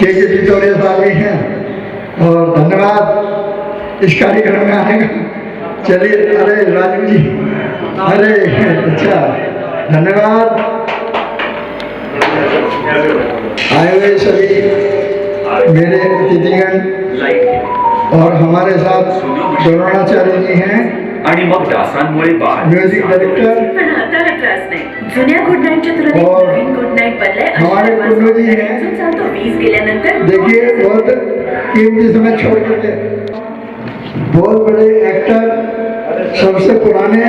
के पितौड़िया साहब भी हैं और धन्यवाद इस कार्यक्रम में आने का। चलिए, अरे राजू जी, अरे अच्छा, धन्यवाद आए हुए सभी मेरे अतिथिगण और हमारे साथ द्रोणाचार्य जी हैं, म्यूजिक डायरेक्टर, और हमारे कुंडू जी हैं। देखिए, बहुत कीमती समय छोड़ के बहुत बड़े एक्टर, सबसे पुराने,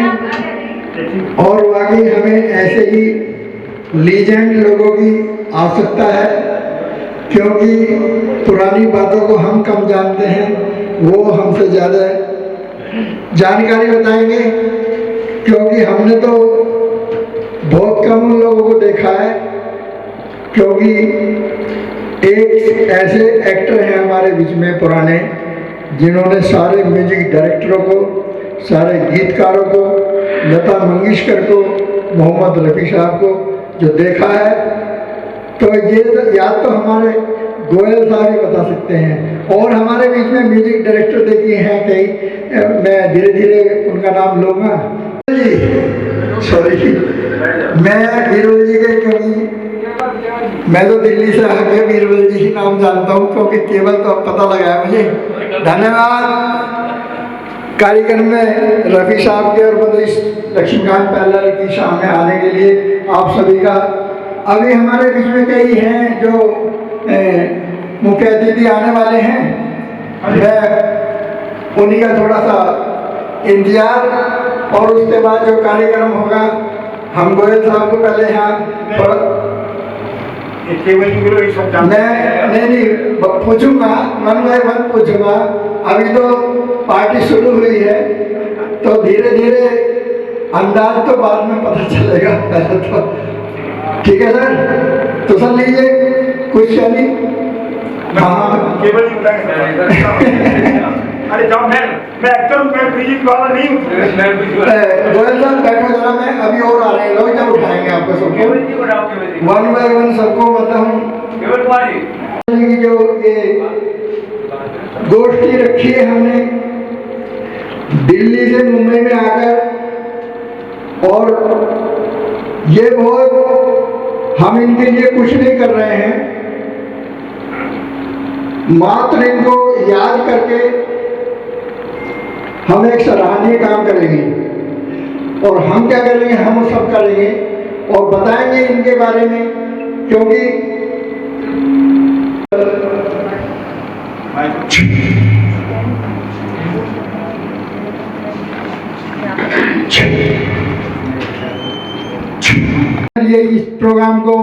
और वाकई हमें ऐसे ही लीजेंड लोगों की आवश्यकता है, क्योंकि पुरानी बातों को हम कम जानते हैं, वो हमसे ज़्यादा जानकारी बताएंगे, क्योंकि हमने तो बहुत कम उन लोगों को देखा है। क्योंकि एक ऐसे एक्टर हैं हमारे बीच में पुराने, जिन्होंने सारे म्यूजिक डायरेक्टरों को, सारे गीतकारों को, लता मंगेशकर को, मोहम्मद रफ़ी साहब को जो देखा है, तो ये याद तो हमारे गोयल साहब ही बता सकते हैं। और हमारे बीच में म्यूजिक डायरेक्टर देखिए हैं कई, मैं धीरे धीरे उनका नाम लूँगा जी, सॉरी, मैं बीरबल जी के, क्योंकि मैं तो दिल्ली से आके बीरबल जी ही नाम जानता हूँ, क्योंकि केवल तो अब पता लगा है मुझे। धन्यवाद कार्यक्रम में रफ़ी साहब के और मतलब लक्ष्मीकांत पैलर की सामने आने के लिए आप सभी का। अभी हमारे बीच में कई हैं जो मुख्य अतिथि आने वाले हैं, मैं उन्हीं का थोड़ा सा इंतजार, और उसके बाद जो कार्यक्रम होगा हम गोयल साहब को पहले यहाँ नहीं पूछूंगा, मन बाय मन पूछूंगा। अभी तो पार्टी शुरू हुई है, तो धीरे धीरे अंदाज तो बाद में पता चलेगा, पहले तो ठीक है सर, तो सर लीजिए कुछ शैली। हाँ केवल अरे जाओ, मैं एक्टर हूँ, मैं म्यूजिक वाला नहीं हूँ। गोयल साहब बैठो जरा, मैं अभी और आ रहे हैं लोग, जब उठाएंगे आपको सबको वन बाय वन, सबको मतलब जो ये गोष्ठी रखी है हमने दिल्ली से मुंबई में आकर, और ये बहुत, हम इनके लिए कुछ नहीं कर रहे हैं, मात्र इनको याद करके हम एक सराहनीय काम करेंगे। और हम क्या करेंगे, हम सब करेंगे और बताएंगे इनके बारे में, क्योंकि ये इस प्रोग्राम को,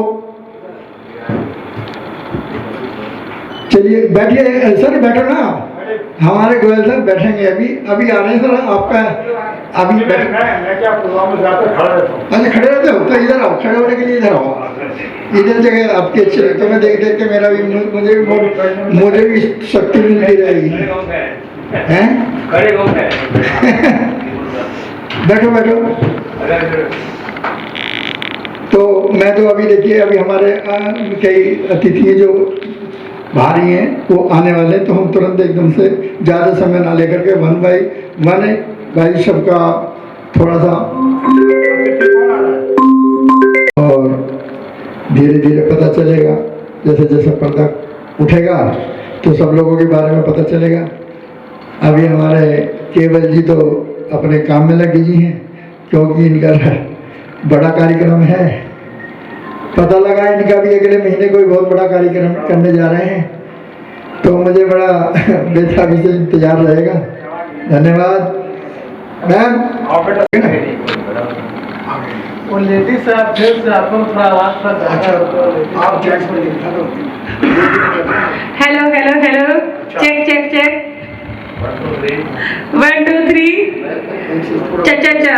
चलिए बैठिए सर, बैठो ना, हमारे गोयल सर बैठेंगे, अभी आ रहे हैं सर, आपका अभी बैठ। मैं क्या प्रोग्राम में जाकर खड़ा रहता हूँ। अच्छा खड़े रहते हो, तो इधर आओ, खड़े होने के लिए इधर आओ, इधर जगह आपकी अच्छी लगती है, मैं देख देख के मेरा भी मुझे भी शक्ति मिलती रहेगी, हैं? बैठो बैठो। तो मैं तो अभी देखिए, अभी हमारे कई अतिथि जो भारी हैं वो आने वाले, तो हम तुरंत एकदम से ज़्यादा समय ना लेकर के वन बाई वन भाई सबका थोड़ा सा, और धीरे धीरे पता चलेगा, जैसे जैसे पर्दा उठेगा तो सब लोगों के बारे में पता चलेगा। अभी हमारे केवल जी तो अपने काम में लगे जी हैं, क्योंकि इनका बड़ा कार्यक्रम है, पता लगा इनका भी अगले महीने कोई बहुत बड़ा कार्यक्रम करने जा रहे हैं, तो मुझे बड़ा बेताबी से इंतजार रहेगा। धन्यवाद मैम। वो लेडीज आप जेंट्स आपको थोड़ा आवाज आप जेंट्स को लिखा दो। Hello hello hello, check check check, 1 2 3 चा चा चा।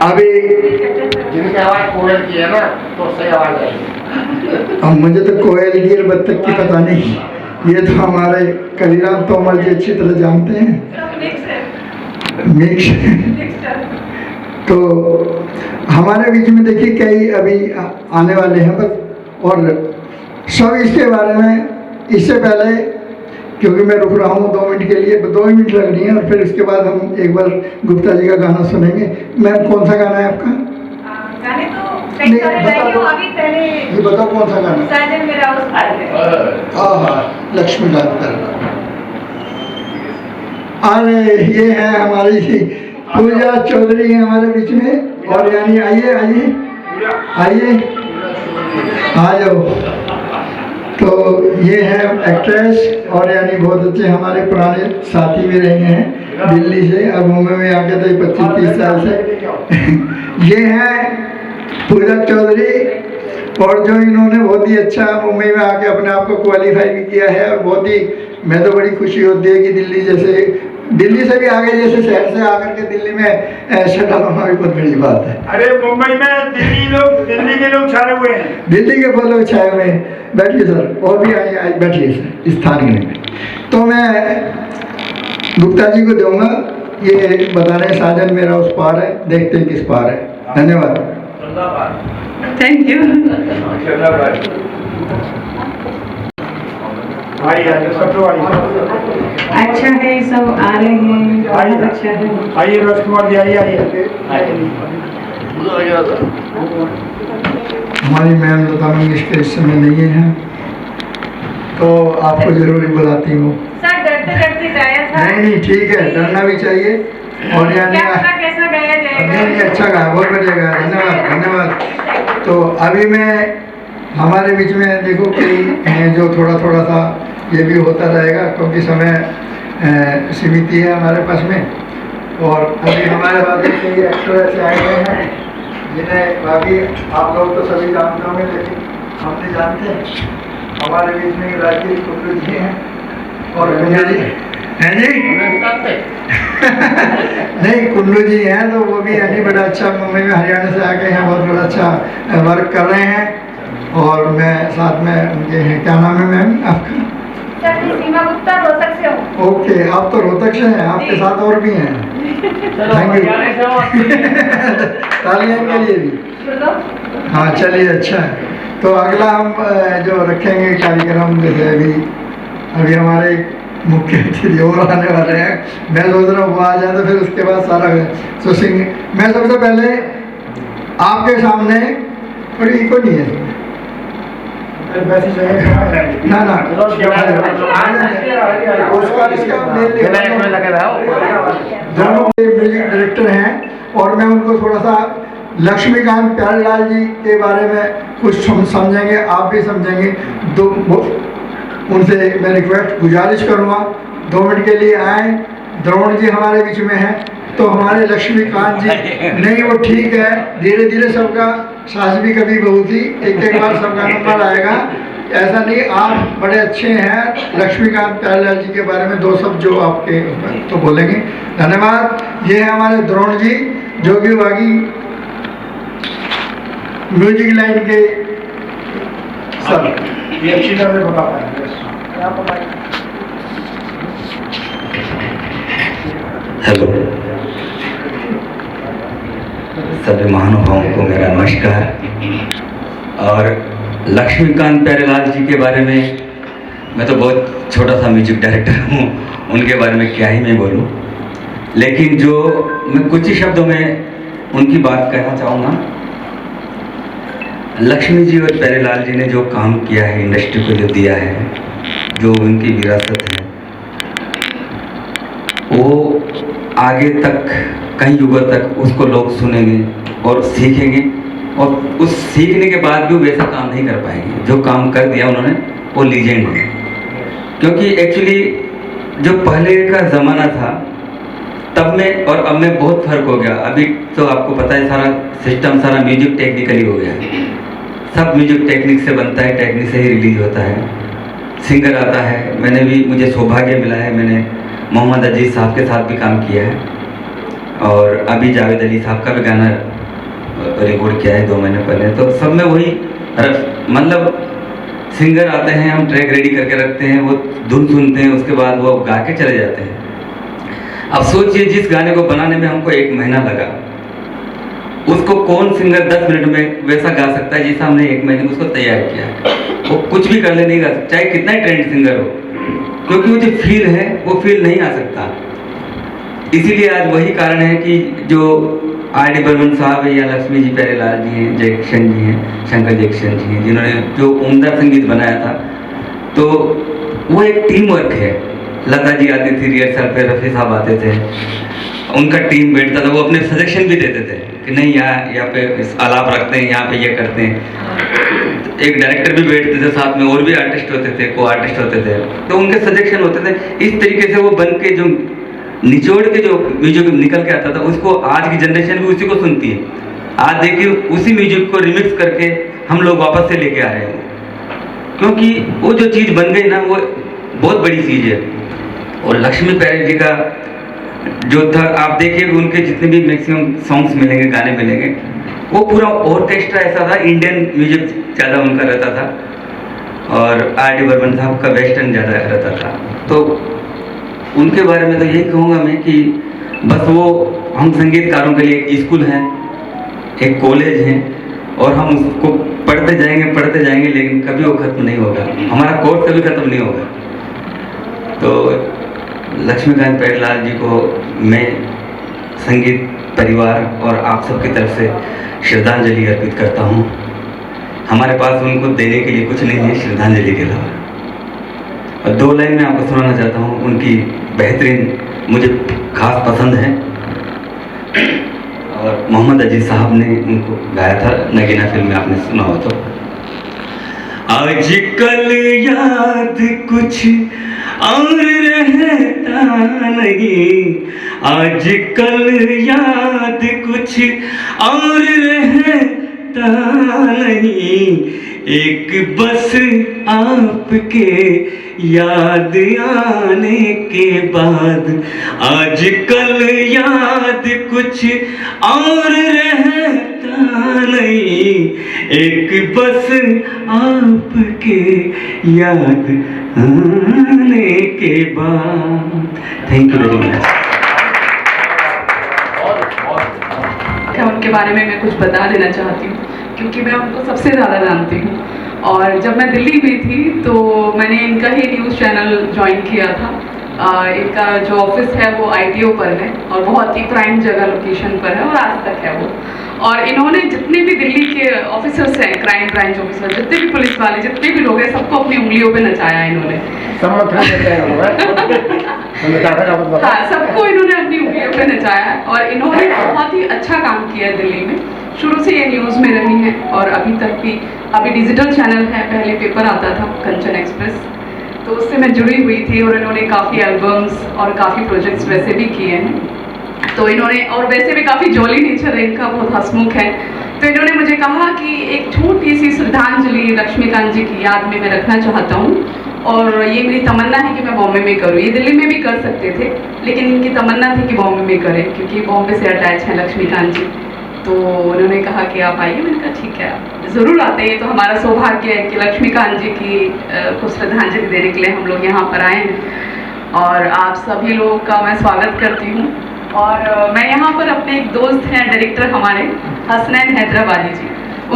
अभी जिनकी आवाज कोयल की है ना, तो सही आवाज आएगी। अब मुझे तो कोयल की और बत्तख की पता नहीं, ये तो हमारे कलीराम तोमर जी अच्छी तरह जानते हैं, मिक्स। तो हमारे बीच में देखिए कई अभी आने वाले हैं, बस और सब इसके बारे में। इससे पहले क्योंकि मैं रुक रहा हूँ 2 मिनट के लिए, 2 मिनट लग रही है, और फिर उसके बाद हम एक बार गुप्ता जी का गाना सुनेंगे। मैम कौन सा गाना है आपका? गाने तो कई सारे गाए हो, अभी पहले ये बताओ कौन सा गाना? साजन मेरा उस पार है। हाँ, लक्ष्मीकांत पैरलाल। अरे ये है हमारी पूजा चौधरी है हमारे बीच में। और यानी आइए आइए आइए, आ जाओ। तो ये है एक्ट्रेस, और यानी बहुत अच्छे हमारे पुराने साथी भी रहे हैं दिल्ली से, अब मुंबई में आके थे 25-30 साल से। ये है पूजा चौधरी, और जो इन्होंने बहुत ही अच्छा मुंबई में आके अपने आप को क्वालिफाई भी किया है। और बहुत ही, मैं तो बड़ी खुशी होती है कि दिल्ली से भी आगे जैसे शहर से आकर के दिल्ली में सेटल होना भी बहुत बड़ी बात है। अरे मुंबई में दिल्ली के लोग छाए हुए हैं। दिल्ली के बहुत लोग छाए हुए हैं। बैठिए सर, और भी आइए, बैठिए सर इस स्थान में। तो मैं गुप्ता जी को दूंगा, ये बता रहे हैं साजन मेरा उस पार है, देखते हैं किस पार है। धन्यवाद। Thank you. अच्छा है, सब आ रहे हैं, बहुत अच्छा है। आइए राजकुमार जी, आइए। हमारी मैम लता मंगेशकर इस समय नहीं है, तो आपको जरूरी बुलाती हूँ। सर डरते डरते गाया था। नहीं ठीक है, डरना भी चाहिए। और यानी क्या पता कैसा गाया जाएगा। नहीं, अच्छा गाया, बहुत बढ़िया गाया, धन्यवाद धन्यवाद। तो अभी मैं हमारे बीच में देखो कि जो थोड़ा सा ये भी होता रहेगा, क्योंकि समय सीमित है हमारे पास में। और अभी हमारे पास ये एक्टर ऐसे आए हुए हैं जिन्हें बाकी आप लोग तो सभी जानते होंगे, लेकिन हम नहीं जानते। हमारे बीच में राजेश कुल्लू जी हैं, और कुल्लू जी हैं जी नहीं, कुल्लू जी हैं, तो वो भी यानी बड़ा अच्छा मुंबई में हरियाणा से आके हैं, बहुत बड़ा अच्छा वर्क कर रहे हैं। और मैं साथ में उनके हैं, क्या नाम है मैम आपका? सीमा गुप्ता, रोहतक से हूँ। ओके, आप तो रोहतक से हैं, आपके साथ और भी हैं। Thank you. तालियां के लिए भी। हाँ चलिए, अच्छा है। तो अगला हम जो रखेंगे कार्यक्रम, जैसे अभी हमारे मुख्य अतिथि और आने वाले हैं, मैं सोच रहा हूँ वो आ जाए तो फिर उसके बाद सारा तो सिंग। मैं सबसे पहले आपके सामने, और इको नहीं है ना दोनों म्यूजिक डायरेक्टर हैं, और मैं उनको थोड़ा सा लक्ष्मीकांत प्यारेलाल जी के बारे में कुछ समझेंगे, आप भी समझेंगे। उनसे मैं रिक्वेस्ट गुजारिश करूँगा 2 मिनट के लिए आए। द्रोण जी हमारे बीच में हैं, तो हमारे लक्ष्मीकांत जी नहीं, वो ठीक है, धीरे धीरे सबका सास भी कभी बहू थी, एक बार सबका नंबर आएगा, ऐसा नहीं। आप बड़े अच्छे हैं। लक्ष्मीकांत प्यारेलाल जी के बारे में 2 शब्द जो आपके तो बोलेंगे। धन्यवाद। ये है हमारे द्रोण जी, जो कि बाकी म्यूजिक लाइन के सब ये अच्छी तरह से बता पाएंगे। हेलो, सभी महानुभावों को मेरा नमस्कार। और लक्ष्मीकांत प्यारेलाल जी के बारे में मैं तो बहुत छोटा सा म्यूजिक डायरेक्टर हूँ, उनके बारे में क्या ही मैं बोलूँ, लेकिन जो मैं कुछ ही शब्दों में उनकी बात कहना चाहूँगा। लक्ष्मी जी और प्यारेलाल जी ने जो काम किया है, इंडस्ट्री को जो दिया है, जो उनकी विरासत है, वो आगे तक कई युगों तक उसको लोग सुनेंगे और सीखेंगे, और उस सीखने के बाद भी वैसा काम नहीं कर पाएंगे जो काम कर दिया उन्होंने। वो लीजेंड है, क्योंकि एक्चुअली जो पहले का ज़माना था तब में और अब में बहुत फर्क हो गया। अभी तो आपको पता है सारा सिस्टम, सारा म्यूजिक टेक्निकली हो गया है, सब म्यूजिक टेक्निक से बनता है, टेक्निक से ही रिलीज होता है, सिंगर आता है। मुझे सौभाग्य मिला है, मैंने मोहम्मद अजीज़ साहब के साथ भी काम किया है, और अभी जावेद अली साहब का भी गाना रिकॉर्ड किया है 2 महीने पहले। तो सब में वही मतलब सिंगर आते हैं, हम ट्रैक रेडी करके रखते हैं, वो धुन सुनते हैं, उसके बाद वो गा के चले जाते हैं। अब सोचिए, जिस गाने को बनाने में हमको 1 महीना लगा, उसको कौन सिंगर 10 मिनट में वैसा गा सकता है जैसा हमने 1 महीने में उसको तैयार किया है। वो कुछ भी कर ले नहीं गा सकता, चाहे कितना ही ट्रेंड सिंगर हो, क्योंकि वो जो फील है वो फील नहीं आ सकता। इसीलिए आज वही कारण है कि जो R.D. बर्मन साहब है या लक्ष्मी जी प्यारेलाल जी हैं, जैक्सन जी हैं, शंकर जैक्सन जी हैं, जिन्होंने जो उम्दा संगीत बनाया था, तो वो एक टीम वर्क है। लता जी आती थी रिहर्सल पे, रफ़ी साहब आते थे, उनका टीम बैठता था, वो अपने सजेशन भी देते थे कि नहीं यहाँ पे इस आलाप रखते हैं, यहाँ पे ये करते हैं। एक डायरेक्टर भी बैठते थे साथ में, और भी आर्टिस्ट होते थे, को आर्टिस्ट होते थे, तो उनके सजेशन होते थे। इस तरीके से वो बन के जो निचोड़ के जो म्यूजिक निकल के आता था, उसको आज की जनरेशन भी उसी को सुनती है। आज देखिए उसी म्यूजिक को रिमिक्स करके हम लोग वापस से लेके आ रहे हैं, क्योंकि वो जो चीज़ बन गई ना, वो बहुत बड़ी चीज़ है। और लक्ष्मी प्यारे जी का जो था, आप देखिए उनके जितने भी मैक्सिमम सॉन्ग्स मिलेंगे, गाने मिलेंगे, वो पूरा ऑर्केस्ट्रा ऐसा था, इंडियन म्यूजिक ज़्यादा उनका रहता था और R.D. बर्मन साहब का वेस्टर्न ज़्यादा रहता था। तो उनके बारे में तो यही कहूँगा मैं कि बस वो हम संगीतकारों के लिए एक स्कूल है, एक कॉलेज है, और हम उसको पढ़ते जाएंगे, लेकिन कभी वो ख़त्म नहीं होगा, हमारा कोर्स कभी ख़त्म नहीं होगा। तो लक्ष्मीकांत प्यारेलाल जी को मैं संगीत परिवार और आप सबकी तरफ से श्रद्धांजलि अर्पित करता हूँ। हमारे पास उनको देने के लिए कुछ नहीं है श्रद्धांजलि के अलावा। और 2 लाइन में आपको सुनाना चाहता हूँ, उनकी बेहतरीन मुझे खास पसंद है, और मोहम्मद अजीज साहब ने उनको गाया था, नगीना फिल्म में आपने सुना हो तो। आजकल याद कुछ और रहता नहीं, आजकल याद कुछ और रहता नहीं, एक बस आपके याद आने के बाद, आजकल याद कुछ और रहता नहीं, एक बस आपके याद आने के बाद। Thank you very much. उनके बारे में मैं कुछ बता देना चाहती हूँ, क्योंकि मैं उनको सबसे ज़्यादा जानती हूँ। और जब मैं दिल्ली में थी तो मैंने इनका ही न्यूज़ चैनल ज्वाइन किया था। इनका जो ऑफिस है वो ITO पर है और बहुत ही प्राइम जगह लोकेशन पर है, और आज तक है वो। और इन्होंने जितने भी दिल्ली के ऑफिसर्स हैं, क्राइम ब्रांच ऑफिसर, जितने भी पुलिस वाले, जितने भी लोग हैं, सबको अपनी उंगलियों पे नचाया इन्होंने। हाँ, सबको इन्होंने अपनी उंगलियों पे नचाया, और इन्होंने बहुत ही अच्छा काम किया है दिल्ली में। शुरू से ये न्यूज़ में रही हैं और अभी तक भी। अभी डिजिटल चैनल है, पहले पेपर आता था कंचन एक्सप्रेस, तो उससे मैं जुड़ी हुई थी, और इन्होंने काफ़ी एल्बम्स और काफ़ी प्रोजेक्ट्स वैसे भी किए हैं। तो इन्होंने, और वैसे भी काफ़ी जॉली नेचर है इनका, बहुत हंसमुख है। तो इन्होंने मुझे कहा कि एक छोटी सी श्रद्धांजलि लक्ष्मीकांत जी की याद में मैं रखना चाहता हूँ, और ये मेरी तमन्ना है कि मैं बॉम्बे में करूँ। ये दिल्ली में भी कर सकते थे, लेकिन इनकी तमन्ना थी कि बॉम्बे में करें, क्योंकि बॉम्बे से अटैच है लक्ष्मीकांत जी। तो उन्होंने कहा कि आप आइए। मैंने कहा ठीक है, ज़रूर आते हैं। तो हमारा सौभाग्य है कि लक्ष्मीकांत जी की को श्रद्धांजलि देने के लिए हम लोग यहाँ पर आए हैं, और आप सभी लोगों का मैं स्वागत करती हूँ। और मैं यहाँ पर अपने एक दोस्त हैं, डायरेक्टर हमारे हसनैन हैदराबादी जी,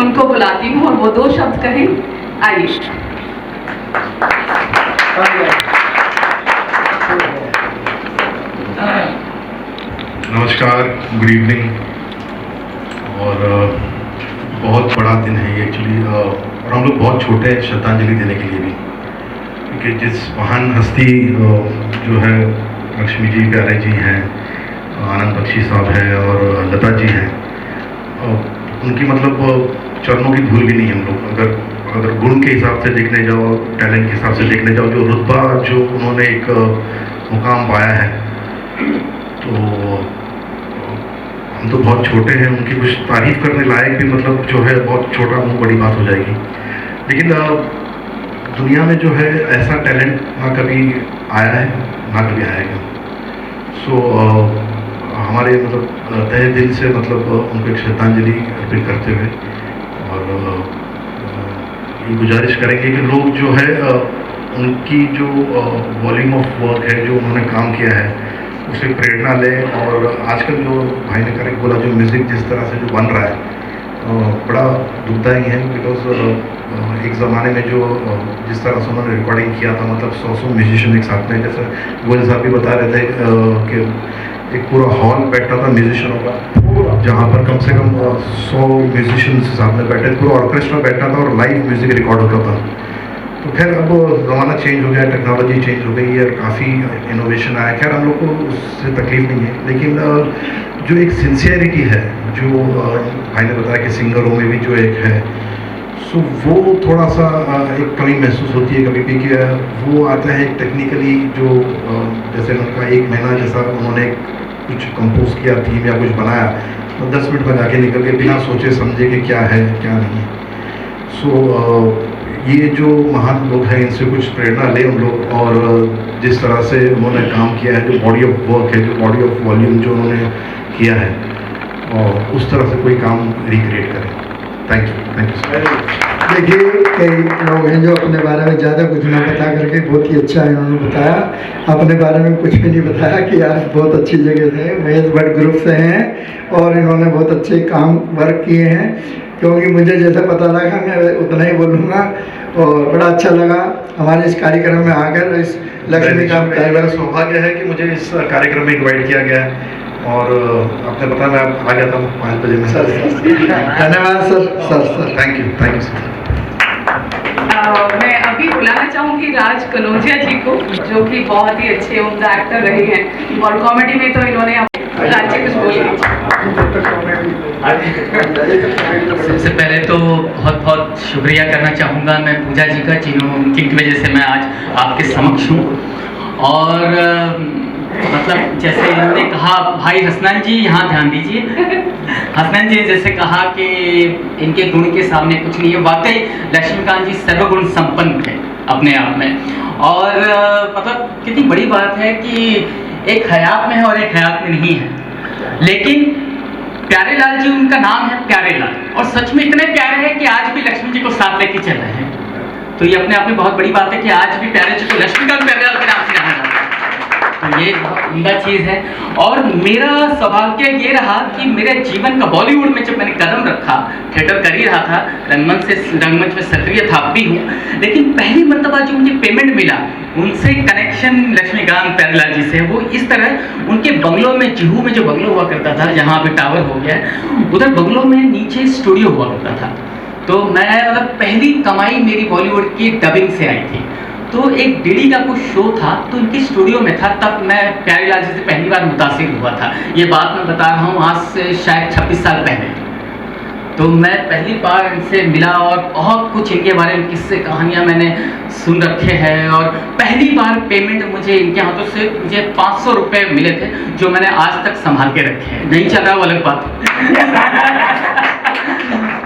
उनको बुलाती हूँ और वो 2 शब्द कहें। आइए। नमस्कार, गुड इवनिंग। और बहुत बड़ा दिन है ये एक्चुअली, और हम लोग बहुत छोटे हैं श्रद्धांजलि देने के लिए भी, क्योंकि जिस महान हस्ती जो है लक्ष्मी जी प्यारे जी हैं, आनंद बख्शी साहब हैं और लता जी हैं, उनकी मतलब चरणों की धूल भी नहीं है हम लोग। अगर गुण के हिसाब से देखने जाओ, टैलेंट के हिसाब से देखने जाओ, जो रुतबा जो उन्होंने एक मुकाम पाया है, तो हम तो बहुत छोटे हैं, उनकी कुछ तारीफ करने लायक भी मतलब जो है बहुत छोटा मुँह बड़ी बात हो जाएगी। लेकिन दुनिया में जो है ऐसा टैलेंट ना कभी आया है ना कभी आएगा। सो हमारे मतलब तहे दिल से मतलब उनको एक श्रद्धांजलि अर्पित करते हुए, और ये गुजारिश करेंगे कि लोग जो है उनकी जो वॉल्यूम ऑफ वर्क है, जो उन्होंने काम किया है, उसे प्रेरणा लें। और आजकल जो भाई ने करेक्ट बोला, जो म्यूज़िक जिस तरह से जो बन रहा है बड़ा दुखदाई है, बिकॉज एक ज़माने में जो जिस तरह से उन्होंने रिकॉर्डिंग किया था, मतलब 100 म्यूजिशियन एक साथ में, जैसे गोयल साहब भी बता रहे थे कि एक पूरा हॉल बैठा था म्यूजिशियनों का, जहाँ पर कम से कम 100 म्यूजिशियंस साथ में बैठे, पूरा ऑर्केस्ट्रा बैठा था और लाइव म्यूज़िक रिकॉर्ड होता था। तो खैर अब ज़माना चेंज हो गया, टेक्नोलॉजी चेंज हो गई है, काफ़ी इनोवेशन आया। खैर हम लोग को उससे तकलीफ नहीं है, लेकिन जो एक सिंसियरिटी है, जो भाई ने बताया कि सिंगरों में भी जो एक है, सो वो थोड़ा सा एक कमी महसूस होती है कभी भी, कि वो आता है टेक्निकली जो जैसे उनका 1 महीना जैसा उन्होंने कुछ कंपोज किया थीम या कुछ बनाया, तो 10 मिनट में जाके निकल के बिना सोचे समझे कि क्या है क्या नहीं। सो ये जो महान लोग हैं, इनसे कुछ प्रेरणा लें हम लोग, और जिस तरह से उन्होंने काम किया है, जो बॉडी ऑफ वर्क है, जो बॉडी ऑफ वॉल्यूम जो उन्होंने किया है, और उस तरह से कोई काम रिक्रिएट करें। Thank you sir. देखिए, कई लोग हैं जो अपने बारे में ज़्यादा कुछ ना बता करके, बहुत ही अच्छा इन्होंने बताया, अपने बारे में कुछ भी नहीं बताया कि आज बहुत अच्छी जगह से महेश भट्ट ग्रुप से हैं और इन्होंने बहुत अच्छे काम वर्क किए हैं। क्योंकि मुझे जैसा पता लगा मैं उतना ही बोलूँगा, और बड़ा अच्छा लगा हमारे इस कार्यक्रम में आकर। इस लक्ष्मीकांत मेरा सौभाग्य है कि मुझे इस कार्यक्रम में इनवाइट किया गया है, और आपने बताया मैं आ गया था 5 बजे में। सर धन्यवाद सर। Thank you sir. मैं अभी बुलाना चाहूँगी राज कनौजिया जी को, जो कि बहुत ही अच्छे उम्दा एक्टर रहे हैं, और कॉमेडी में तो इन्होंने राज जी कुछ बोलिए। सबसे पहले तो बहुत बहुत शुक्रिया करना चाहूँगा मैं पूजा जी का, जिनकी वजह से मैं आज आपके समक्ष हूँ। और मतलब जैसे इन्होंने कहा, भाई हसनैन जी यहाँ ध्यान दीजिए, हसनैन जी जैसे कहा कि इनके गुण के सामने कुछ नहीं है, वाकई लक्ष्मीकांत जी सर्वगुण संपन्न है अपने आप में। और मतलब कितनी बड़ी बात है कि एक हयात में है और एक हयात में नहीं है, लेकिन प्यारे लाल जी उनका नाम है, प्यारे लाल, और सच में इतने प्यारे हैं कि आज भी लक्ष्मी जी को साथ लेके चल रहे हैं। तो ये अपने आप में बहुत बड़ी बात है कि आज भी प्यारे जी को लक्ष्मीकांत प्यारे लाल के नाम से जाना जाता है। तो ये बहुत उम्दा चीज़ है। और मेरा सौभाग्य ये रहा कि मेरे जीवन का बॉलीवुड में जब मैंने कदम रखा, थिएटर कर ही रहा था, रंगमंच में सक्रिय था भी हूँ, लेकिन पहली मर्तबा जो मुझे पेमेंट मिला, उनसे कनेक्शन लक्ष्मीकांत प्यारेलाल जी से, वो इस तरह उनके बंगलों में, जुहू में जो बंगलो हुआ करता था, जहाँ अभी टावर हो गया, उधर बंगलों में नीचे स्टूडियो हुआ करता था। तो मैं मतलब पहली कमाई मेरी बॉलीवुड की डबिंग से आई थी। तो एक डीडी का कुछ शो था, तो इनके स्टूडियो में था, तब मैं प्यारेलाल जी से पहली बार मुतासिर हुआ था। ये बात मैं बता रहा हूँ आज से शायद 26 साल पहले। तो मैं पहली बार इनसे मिला और बहुत कुछ इनके बारे में किस्से कहानियाँ मैंने सुन रखे हैं। और पहली बार पेमेंट मुझे इनके हाथों से मुझे 500 रुपये मिले थे, जो मैंने आज तक संभाल के रखे हैं। नहीं चल रहा वो अलग बात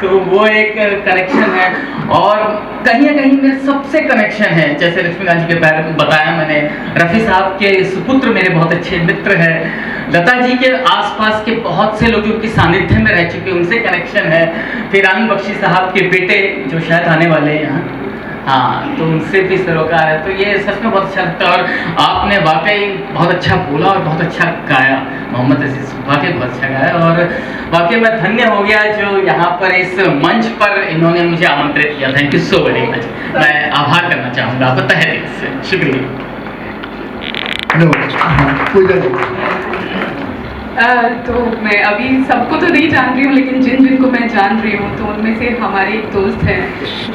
तो वो एक कनेक्शन है। और कहीं ना कहीं मेरे सबसे कनेक्शन है, जैसे लक्ष्मीकांत जी के बारे में बताया मैंने, रफ़ी साहब के सुपुत्र मेरे बहुत अच्छे मित्र हैं, लता जी के आसपास के बहुत से लोग जो उनकी सानिध्य में रह चुके, उनसे कनेक्शन है। फिर आनंद बख्शी साहब के बेटे जो शायद आने वाले हैं यहाँ, हाँ, तो उनसे भी सरोकार है। तो ये सच में बहुत अच्छा लगता है। और आपने वाकई बहुत अच्छा बोला और बहुत अच्छा गाया, मोहम्मद अजीज वाकई बहुत अच्छा गाया। और वाकई मैं धन्य हो गया जो यहाँ पर इस मंच पर इन्होंने मुझे आमंत्रित किया। Thank you so very much. मैं आभार करना चाहूँगा आपका तहे दिल से, शुक्रिया। तो मैं अभी सबको तो नहीं जान रही हूँ, लेकिन जिनको मैं जान रही हूँ, तो उनमें से हमारे एक दोस्त हैं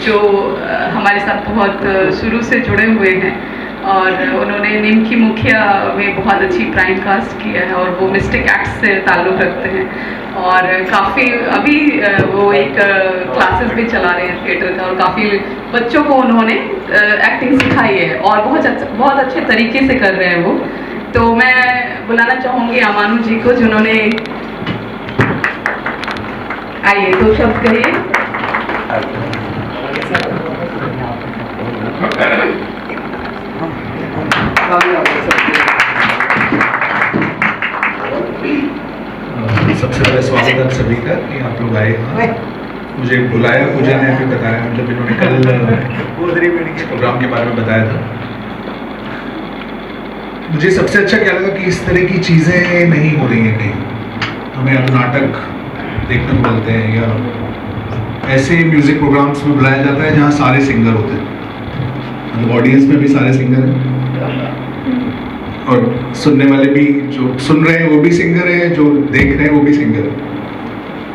जो हमारे साथ बहुत शुरू से जुड़े हुए हैं, और उन्होंने निम की मुखिया में बहुत अच्छी प्राइम कास्ट किया है, और वो मिस्टिक एक्ट से ताल्लुक़ रखते हैं, और काफ़ी अभी वो एक क्लासेस भी चला रहे हैं थिएटर का, और काफ़ी बच्चों को उन्होंने एक्टिंग सिखाई है, और बहुत अच्छे तरीके से कर रहे हैं वो। तो मैं बुलाना चाहूँगी अमानु जी को, जिन्होंने, आइए 2 शब्द कहिए। सबसे पहले स्वागत है सभी का कि आप लोग आए। मुझे बुलाया पूजा ने भी बताया, मतलब इन्होंने कल प्रोग्राम के बारे में बताया था। मुझे सबसे अच्छा क्या लगा कि इस तरह की चीज़ें नहीं हो रही हैं कहीं। हमें अब नाटक देखने को मिलते हैं या ऐसे म्यूज़िक प्रोग्राम्स में बुलाया जाता है जहाँ सारे सिंगर होते हैं, मतलब ऑडियंस में भी सारे सिंगर हैं और सुनने वाले भी, जो सुन रहे हैं वो भी सिंगर हैं, जो देख रहे हैं वो भी सिंगर हैं।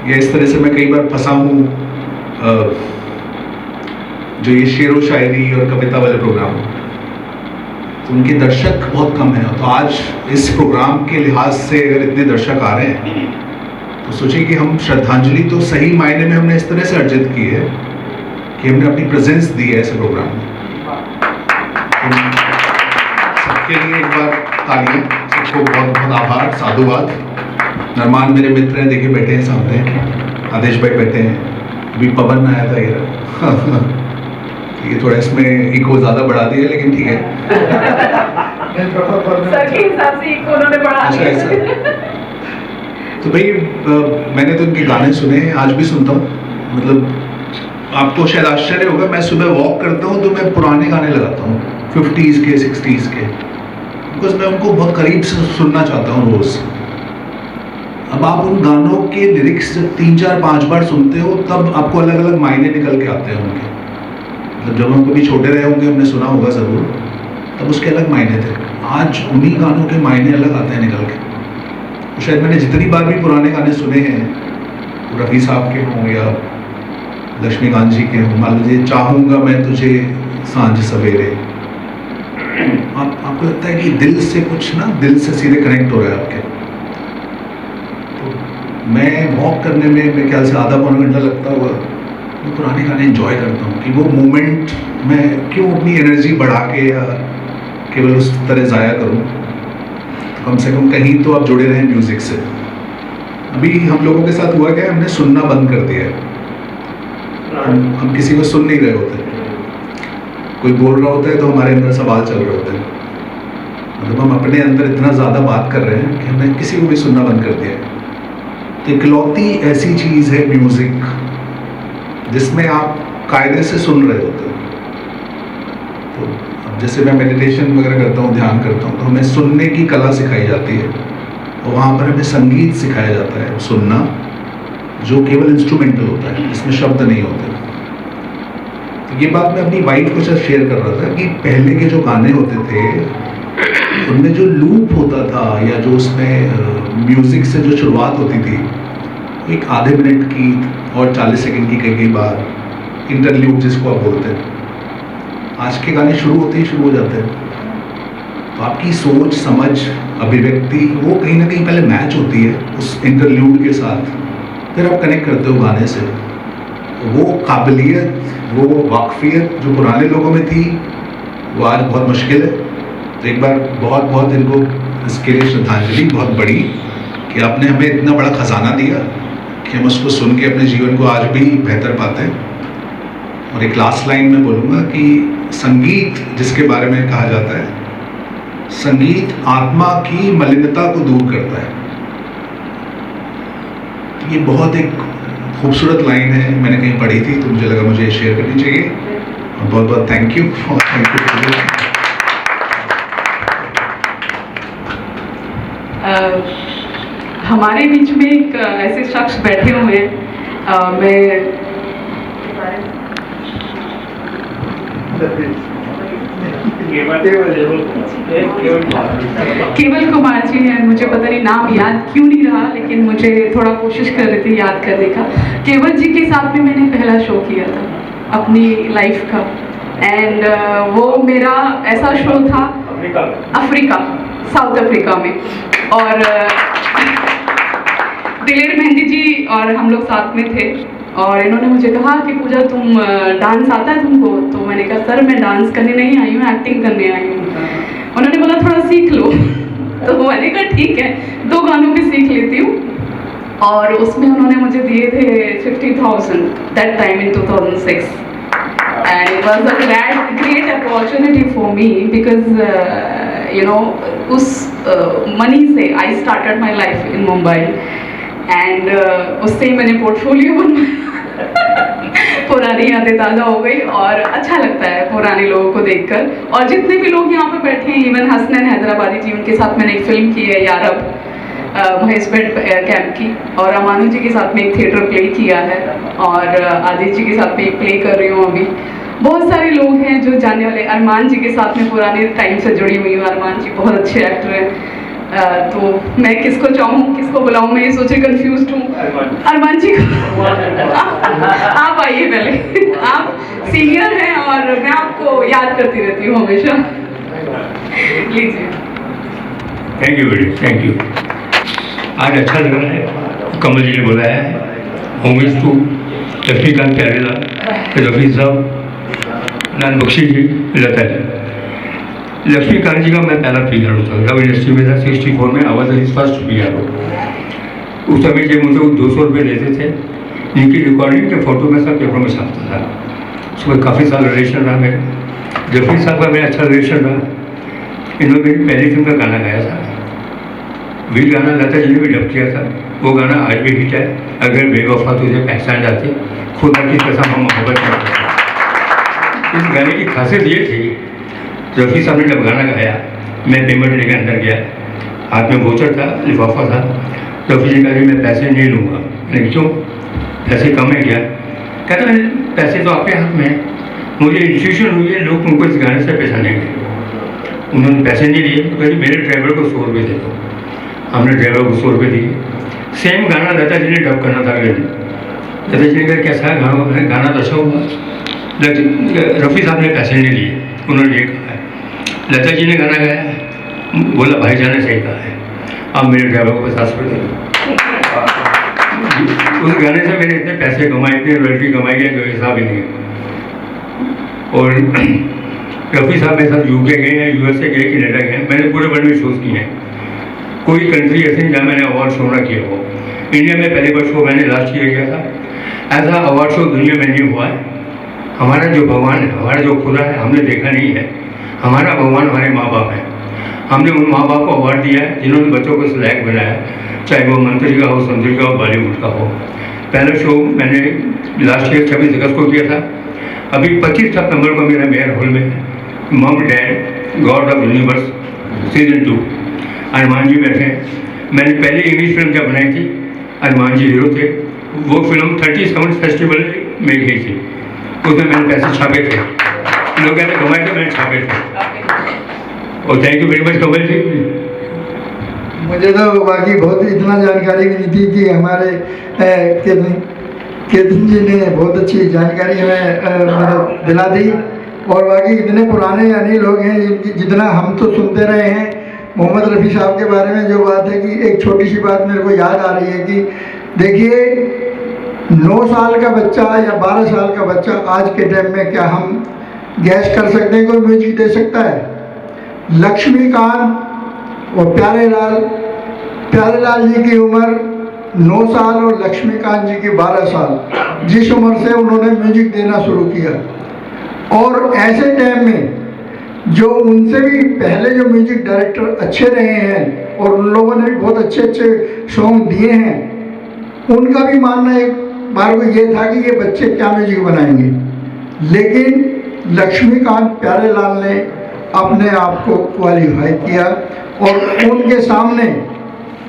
या इस तरह से मैं कई बार फंसा हूँ जो ये शेर व शायरी और कविता वाले प्रोग्राम, तो उनके दर्शक बहुत कम हैं। तो आज इस प्रोग्राम के लिहाज से अगर इतने दर्शक आ रहे हैं तो सोचिए कि हम श्रद्धांजलि तो सही मायने में हमने इस तरह से अर्जित की है कि हमने अपनी प्रेजेंस दी है ऐसे प्रोग्राम में। सबके लिए एक बार तालियां, सबको बहुत बहुत आभार, साधुवाद। नरमान मेरे मित्र हैं, देखिए बैठे हैं सामने, आदेश भाई बैठे हैं, अभी पवन आया था ये ये थोड़ा इसमें इको ज़्यादा बढ़ा दिया लेकिन ठीक है। सर के हिसाब से इको उन्होंने बढ़ा अच्छा दिया। ऐसा। तो भाई मैंने तो इनके गाने सुने हैं, आज भी सुनता हूँ। मतलब आपको शायद आश्चर्य होगा, मैं सुबह वॉक करता हूँ तो मैं पुराने गाने लगाता हूँ, 50s के 60s के, बिकॉज मैं उनको बहुत करीब से सुनना चाहता हूँ रोज़। अब आप उन गानों के लिरिक्स जब 3, 4, 5 बार सुनते हो तब आपको अलग अलग मायने निकल के आते हैं उनके। मतलब जब हम कभी छोटे रहे होंगे, हमने सुना होगा ज़रूर, तब उसके अलग मायने थे। आज उन्हीं गानों के मायने अलग आते हैं निकल के। तो शायद मैंने जितनी बार भी पुराने गाने सुने हैं, रफ़ी साहब के हों या लक्ष्मीकांत जी के हों, मान लीजिए चाहूँगा मैं तुझे सांझ सवेरे, आपको लगता है कि दिल से कुछ ना, दिल से सीधे कनेक्ट हो रहा है आपके। तो मैं वॉक करने में मेरे ख्याल से आधा पौना घंटा लगता हुआ, मैं पुराने गाने एंजॉय करता हूँ कि वो मोमेंट मैं क्यों अपनी एनर्जी बढ़ा के या केवल उस तरह ज़ाया करूँ। कम से कम कहीं तो आप जुड़े रहें म्यूज़िक से। अभी हम लोगों के साथ हुआ क्या, हमने सुनना बंद कर दिया है। हम किसी को सुन नहीं रहे होते, कोई बोल रहा होता है तो हमारे अंदर सवाल चल रहे होते हैं। मतलब हम अपने अंदर इतना ज़्यादा बात कर रहे हैं कि हमने किसी को भी सुनना बंद कर दिया है। तो इकलौती ऐसी चीज़ है म्यूज़िक जिसमें आप कायदे से सुन रहे होते हैं। तो अब जैसे मैं मेडिटेशन वगैरह करता हूँ, ध्यान करता हूँ, तो हमें सुनने की कला सिखाई जाती है और वहाँ पर हमें संगीत सिखाया जाता है, सुनना, जो केवल इंस्ट्रूमेंटल होता है, इसमें शब्द नहीं होते। तो ये बात मैं अपनी वाइफ को साथ शेयर कर रहा था कि पहले के जो गाने होते थे उनमें जो लूप होता था या जो उसमें म्यूज़िक से जो शुरुआत होती थी, एक आधे मिनट की और 40 सेकंड की कई बार इंटरल्यूड जिसको आप बोलते हैं, आज के गाने शुरू होते ही शुरू हो जाते हैं। तो आपकी सोच, समझ, अभिव्यक्ति वो कहीं ना कहीं पहले मैच होती है उस इंटरल्यूड के साथ, फिर आप कनेक्ट करते हो गाने से। वो काबिलियत, वो वाकफियत जो पुराने लोगों में थी, वो आज बहुत मुश्किल है। तो एक बार बहुत बहुत इनको इसके लिए श्रद्धांजलि बहुत बड़ी कि आपने हमें इतना बड़ा खजाना दिया कि हम उसको सुन के अपने जीवन को आज भी बेहतर पाते हैं। और एक लास्ट लाइन में बोलूँगा कि संगीत जिसके बारे में कहा जाता है, संगीत आत्मा की मलिनता को दूर करता है। तो ये बहुत एक खूबसूरत लाइन है, मैंने कहीं पढ़ी थी तो मुझे लगा मुझे शेयर करनी चाहिए। और बहुत बहुत थैंक यू। हमारे बीच में एक ऐसे शख्स बैठे हुए हैं, मैं केवल कुमार जी हैं। मुझे पता नहीं नाम याद क्यों नहीं रहा, लेकिन मुझे थोड़ा कोशिश कर रही थी याद करने का। केवल जी के साथ में मैंने पहला शो किया था अपनी लाइफ का, एंड वो मेरा ऐसा शो था अफ्रीका, साउथ अफ्रीका में। और दिलेर मेहंदी जी और हम लोग साथ में थे, और इन्होंने मुझे कहा कि पूजा तुम डांस आता है तुमको? तो मैंने कहा सर मैं डांस करने नहीं आई हूँ, एक्टिंग करने आई हूँ। उन्होंने बोला थोड़ा सीख लो। तो मैंने कहा ठीक है, 2 गानों पे सीख लेती हूँ। और उसमें उन्होंने मुझे दिए थे 50,000 that time in 2006, and it was a great opportunity for me because you know उस मनी से I started my life in Mumbai, and उससे ही मैंने पोर्टफोलियो बनवाया। पुरानी यादें ताज़ा हो गई और अच्छा लगता है पुराने लोगों को देखकर। और जितने भी लोग यहाँ पे बैठे हैं, इवन हसनैन हैदराबादी जी, उनके साथ मैंने एक फिल्म की है यारब, महेश भट्ट कैंप की, और अमानु जी के साथ में एक थिएटर प्ले किया है, और आदित्य जी के साथ में एक प्ले कर रही हूँ अभी। बहुत सारे लोग हैं जो जानने वाले। अरमान जी के साथ में पुराने टाइम से जुड़ी हुई हूँ। अरमान जी बहुत अच्छे एक्टर हैं। तो मैं किसको चाहूँ, किसको बुलाऊँ, मैं ये सोचे कंफ्यूज हूँ। अरमान जी को आप आइए पहले, आप सीनियर हैं और मैं आपको याद करती रहती हूँ हमेशा। लीजिए। थैंक यू बेटी, थैंक यू। आज अच्छा लग रहा है, कमल जी ने बुलाया है। होमिज टू लक्ष्मीकांत प्यारेलाल, रफी साहब, नान बख्शी जी, लता जी। लक्ष्मीकांत जी का मैं पहला प्लेयर होता लव इंडस्ट्री में था 64 में, आवाज इस फर्स्ट प्लेयर हो। उस समय जब मुझे 200 रुपये देते थे, इनकी रिकॉर्डिंग के फोटो में सब पेपरों में छापता था। उसमें काफ़ी साल रिलेशन रहा मेरे। रफी साहब का मेरा अच्छा रिलेशन रहा। इन्होंने मेरी पहली फिल्म का गाना गाया था, वही गाना लता जी ने भी डब किया था। वो गाना आज भी हिट है, अगर बेवफा तुझे पहचान जाती, खुदा की कसम हम मोहब्बत करते। इस गाने की खासियत ये थी, रफ़ी साहब ने जब गाना गाया, मैं पेमेंट लेकर अंदर गया, हाथ में वोचर था, लिफाफा था। रफ़ी जी कहा मैं पैसे नहीं लूँगा। मैंने क्यों, पैसे कम है क्या? कहता मैं पैसे तो आपके हाथ में है, मुझे इंस्टीट्यूशन हुई है, लोग तुमको इस गाने से पहचानेंगे। उन्होंने पैसे नहीं लिए, तो कही मेरे ड्राइवर को 100 रुपये दे दो। हमने ड्राइवर को 100 रुपये दिए। सेम गाना लता जी ने डब करना था अगले दिन। लता जी ने कहा कैसा है गाना? मैंने गाना तो अच्छा हुआ। रफ़ी साहब ने पैसे नहीं लिए, उन्होंने ये कहा है। लता जी ने गाना गाया, बोला भाई जाने सही कहा है, अब मेरे ड्राइवर को 50 रुपये दे दो। उस गाने से मैंने इतने पैसे कमाए, इतनी रॉयल्टी कमाई है जो हिसाब ही नहीं है। और रफ़ी साहब मेरे साथ यूके गए हैं, USA गए, कनाडा गए हैं। मैंने पूरे वर्ल्ड में शोज़ किए हैं। कोई कंट्री ऐसी नहीं जहाँ मैंने अवार्ड शो ना किया हो। इंडिया में पहली बार शो मैंने लास्ट ईयर किया था। ऐसा अवार्ड शो दुनिया में नहीं हुआ है। हमारा जो भगवान है, हमारा जो खुदा है, हमने देखा नहीं है। हमारा भगवान हमारे माँ बाप हैं। हमने उन माँ बाप को अवार्ड दिया है जिन्होंने बच्चों को इस लायक बनाया, चाहे वो मंत्री का हो, संतरी का हो, बॉलीवुड का हो। पहला शो मैंने लास्ट ईयर 26 अगस्त को किया था। अभी 25 सितंबर को मेरा मेयर हॉल में है mom dad God of universe season 2। अरमान जी बैठे हैं। मैंने पहले इंग्लिश फिल्म जब बनाई थी, अरमान जी हीरो थे। वो फिल्म 37 फेस्टिवल में गई थी, उसमें मैंने पैसे छापे थे। लोग कहते कमाए थे, मैंने छापे थे। और थैंक यू वेरी मच कमल जी। मुझे तो बाकी बहुत इतना जानकारी भी नहीं थी कि हमारे केतन जी ने बहुत अच्छी जानकारी हमें मतलब दिला दी। और बाकी इतने पुराने अनिल लोग हैं जिनकी जितना हम तो सुनते रहे हैं मोहम्मद रफ़ी साहब के बारे में। जो बात है कि एक छोटी सी बात मेरे को याद आ रही है कि देखिए 9 साल का बच्चा या 12 साल का बच्चा आज के टाइम में क्या हम गैस कर सकते हैं कोई म्यूजिक दे सकता है? लक्ष्मीकांत और प्यारेलाल जी की उम्र 9 साल और लक्ष्मीकांत जी की 12 साल। जिस उम्र से उन्होंने म्यूजिक देना शुरू किया, और ऐसे टाइम में जो उनसे भी पहले जो म्यूजिक डायरेक्टर अच्छे रहे हैं और उन लोगों ने भी बहुत अच्छे अच्छे सॉन्ग दिए हैं, उनका भी मानना एक बार को ये था कि ये बच्चे क्या म्यूजिक बनाएंगे। लेकिन लक्ष्मीकांत प्यारेलाल ने अपने आप को क्वालिफाई किया और उनके सामने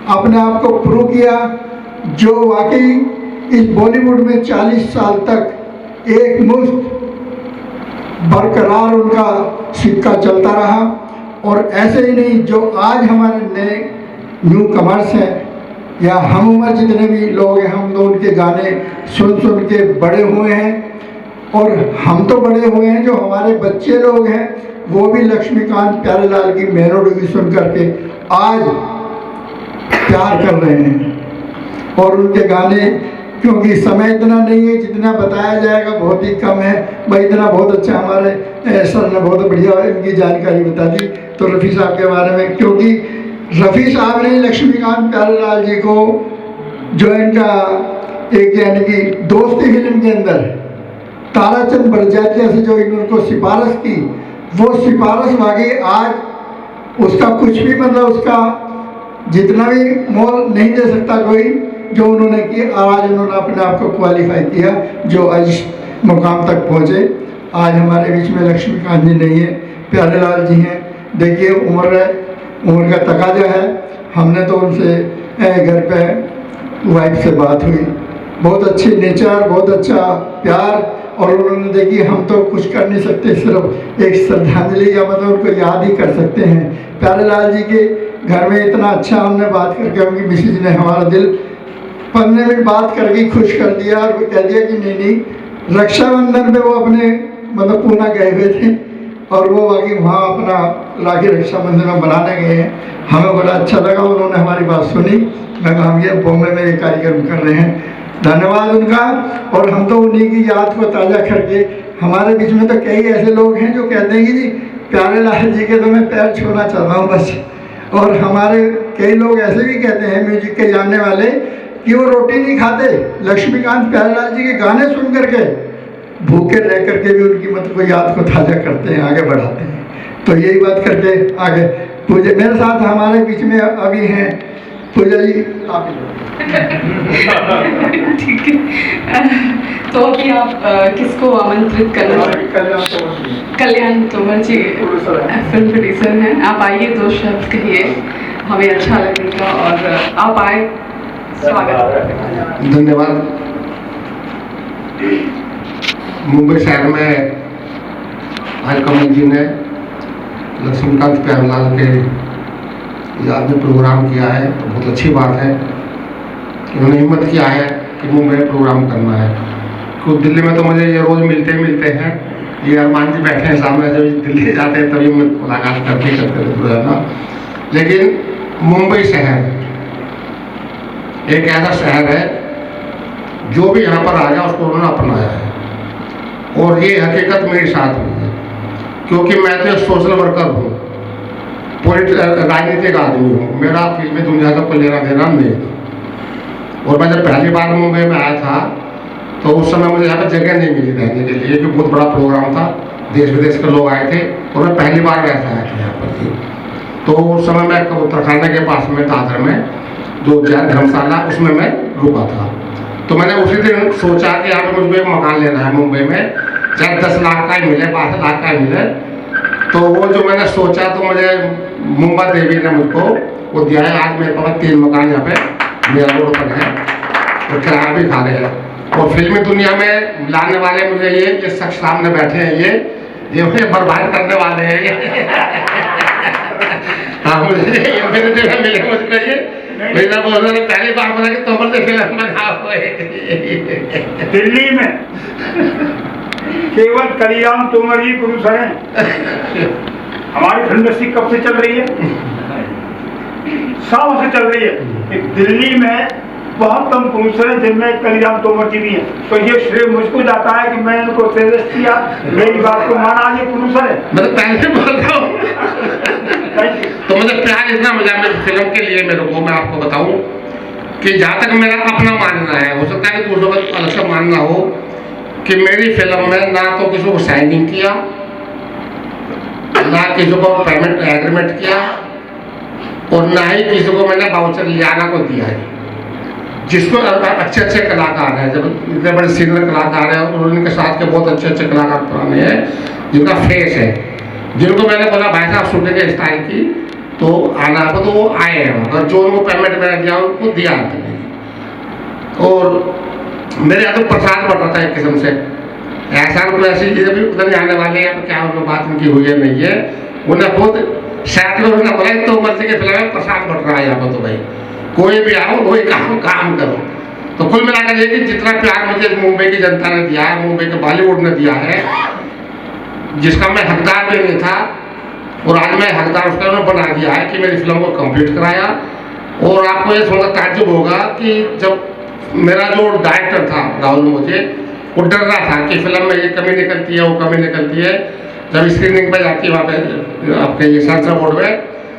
अपने आप को प्रूव किया, जो वाकई इस बॉलीवुड में 40 साल तक एक मुश्त बरकरार उनका सिक्का चलता रहा। और ऐसे ही नहीं, जो आज हमारे नए न्यू कमर्स हैं या हम उम्र जितने भी लोग हैं, हम तो उनके गाने सुन सुन के बड़े हुए हैं। और हम तो बड़े हुए हैं, जो हमारे बच्चे लोग हैं वो भी लक्ष्मीकांत प्यारेलाल की मेलोडी सुन करके आज प्यार कर रहे हैं। और उनके गाने, क्योंकि समय इतना नहीं है जितना बताया जाएगा, बहुत ही कम है भाई। इतना बहुत अच्छा हमारे सर ने बहुत बढ़िया इनकी जानकारी बता दी तो रफ़ी साहब के बारे में। क्योंकि रफ़ी साहब ने लक्ष्मीकांत प्यारेलाल जी को जो इनका एक यानी कि दोस्ती फिल्म के अंदर ताराचंद बड़जात्या से जो इनको सिफारिश की, वो सिफारिश वाकई आज उसका कुछ भी मतलब उसका जितना भी मोल नहीं दे सकता कोई, जो उन्होंने की, आज उन्होंने अपने आप को क्वालिफाई किया जो आज मुकाम तक पहुँचे। आज हमारे बीच में लक्ष्मीकांत जी नहीं है, प्यारेलाल जी हैं। देखिए उम्र का तकाजा है। हमने तो उनसे घर पे वाइफ से बात हुई, बहुत अच्छी नेचर, बहुत अच्छा प्यार। और उन्होंने देखिए हम तो कुछ कर नहीं सकते, सिर्फ एक श्रद्धांजलि या मतलब उनको याद ही कर सकते हैं। प्यारेलाल जी के घर में इतना अच्छा हमने बात करके, उनकी मिसेज ने हमारा दिल 15 मिनट बात करके खुश कर दिया और वो कह दिया कि नहीं रक्षाबंधन पे वो अपने मतलब पूना गए हुए थे और वो बाकी वहाँ अपना राखी रक्षाबंधन में बनाने गए हैं। हमें बड़ा अच्छा लगा, उन्होंने हमारी बात सुनी। मैं हम ये बॉम्बे में ये कार्यक्रम कर रहे हैं, धन्यवाद उनका। और हम तो उन्हीं की याद को ताज़ा करके, हमारे बीच में तो कई ऐसे लोग हैं जो कहते हैं कि जी प्यारेलाल जी के तो मैं पैर छूना चाहता हूँ बस। और हमारे कई लोग ऐसे भी कहते हैं म्यूजिक के जानने वाले कि वो रोटी नहीं खाते, लक्ष्मीकांत प्यारेलाल जी के गाने सुन करके भूखे रह करके भी उनकी मत को याद को ताज़ा करते हैं, आगे बढ़ाते हैं। तो यही बात करके आगे पूजा मेरे साथ हमारे बीच में अभी हैं पूजा जी, आप ठीक है। तो अभी आप किसको आमंत्रित करना? कल्याण तोमर जी फिल्म प्रोड्यूसर हैं। आप आइए, 2 शब्द कहिए, हमें अच्छा लगेगा। और आप आए, स्वागत। धन्यवाद। मुंबई शहर में आज कमल जी ने लक्ष्मीकांत प्यारेलाल के याद में प्रोग्राम किया है, तो बहुत अच्छी बात है कि उन्होंने हिम्मत किया है कि मुंबई में प्रोग्राम करना है। क्योंकि दिल्ली में तो मुझे ये रोज़ मिलते हैं, ये अरमान जी बैठे हैं सामने, जब दिल्ली जाते हैं तभी मुलाकात करते रहना। लेकिन मुंबई शहर एक ऐसा शहर है जो भी यहाँ पर आ गया उसको उन्होंने अपनाया है। और ये हकीकत मेरे साथ हुई है, क्योंकि मैं तो एक सोशल वर्कर हूँ, राजनीतिक आदमी हूँ, मेरा फिल्मी दुनिया का कोई लेना देना नहीं था। और मैं जब पहली बार मुंबई में आया था तो उस समय मुझे यहाँ पर जगह नहीं मिली रहने के लिए, क्योंकि बहुत बड़ा प्रोग्राम था, देश विदेश के लोग आए थे और मैं पहली बार वैसा आया था यहाँ पर। तो उस समय मैं उत्तराखंड के पास में दादर में जो जैन धर्मशाला, उसमें मैं रुका था। तो मैंने उसी दिन सोचा कि यहाँ पे मुझे एक मकान लेना है मुंबई में, चाहे 10 लाख का ही मिले, 12 लाख का ही मिले। तो वो जो मैंने सोचा, तो मुझे मुंबा देवी ने मुझको वो दिया है। आज मेरे पास 3 मकान यहाँ पे मेरा रोड पर है और किराया भी खा रहे हैं। और फिल्मी दुनिया में लाने वाले मुझे ये शख्स सामने बैठे हैं, ये मुझे बर्बाद करने वाले हैं। हाँ, मुझे मेरे जगह मिले मुझको ये मेरा बोल रहे पहली बार बोला कि तोमर से फिल्म बनाओ। दिल्ली में केवल कल्याण तोमर ही प्रोड्यूसर हैं। हमारी फिल्म इंडस्ट्री कब से चल रही है? सालों से चल रही है। कि दिल्ली में बहुत कम प्रोड्यूसर हैं जिनमें कल्याण तोमर जी भी हैं। तो ये श्रेय मुझको जाता है कि मैं इनको सजेस्ट किया, मेरी बात को माना, ये प्रोड्यूसर है। मैं तो पहले बोल रहा हूँ। तो मुझे प्यार इतना मिला मेरी फिल्म के लिए, मेरे को मैं आपको बताऊं कि जहाँ तक मेरा अपना मानना है, हो सकता है कि दूसरों का अलग से मानना हो, कि मेरी फिल्म में ना तो किसी को साइनिंग किया, ना किसी को पेमेंट एग्रीमेंट किया, और ना ही किसी को मैंने बाउचर लियाना को दिया है। जिसको अच्छे कलाकार हैं, जब इतने बड़े सीनियर कलाकार हैं और उनके साथ के बहुत अच्छे कलाकार पुराने हैं जिनका फेस है, जिनको मैंने बोला भाई साहब शूटिंग के स्टाइल की तो आना आपको, तो वो आए हैं। और जो उनको पेमेंट मैंने दिया उनको दिया नहीं। और मेरे यहाँ तो प्रसाद बढ़ रहा था एक किस्म से, ऐसा तो ऐसी चीज़ें भी उधर आने वाले हैं, तो क्या उनको बात उनकी हुई है नहीं है। उन्हें खुद शायद उन्होंने बोला तो मर्जी के फिल्म में प्रसाद बढ़ रहा है यहाँ पर, तो भाई कोई भी आओ वही काम करो। तो कुल मिलाकर ये कि जितना प्यार मुझे मुंबई की जनता ने दिया है, मुंबई के बॉलीवुड ने दिया है, जिसका मैं हकदार भी नहीं था, और आज मैं हकदार उसका उन्होंने बना दिया है कि मेरी फिल्म को कंप्लीट कराया। और आपको ये सुनकर ताज्जुब होगा कि जब मेरा जो डायरेक्टर था राहुल, मुझे वो डर रहा था कि फिल्म में ये कमी निकलती है, वो कमी निकलती है। जब स्क्रीनिंग पर जाती है वहाँ पे आपके ये सेंसर बोर्ड में,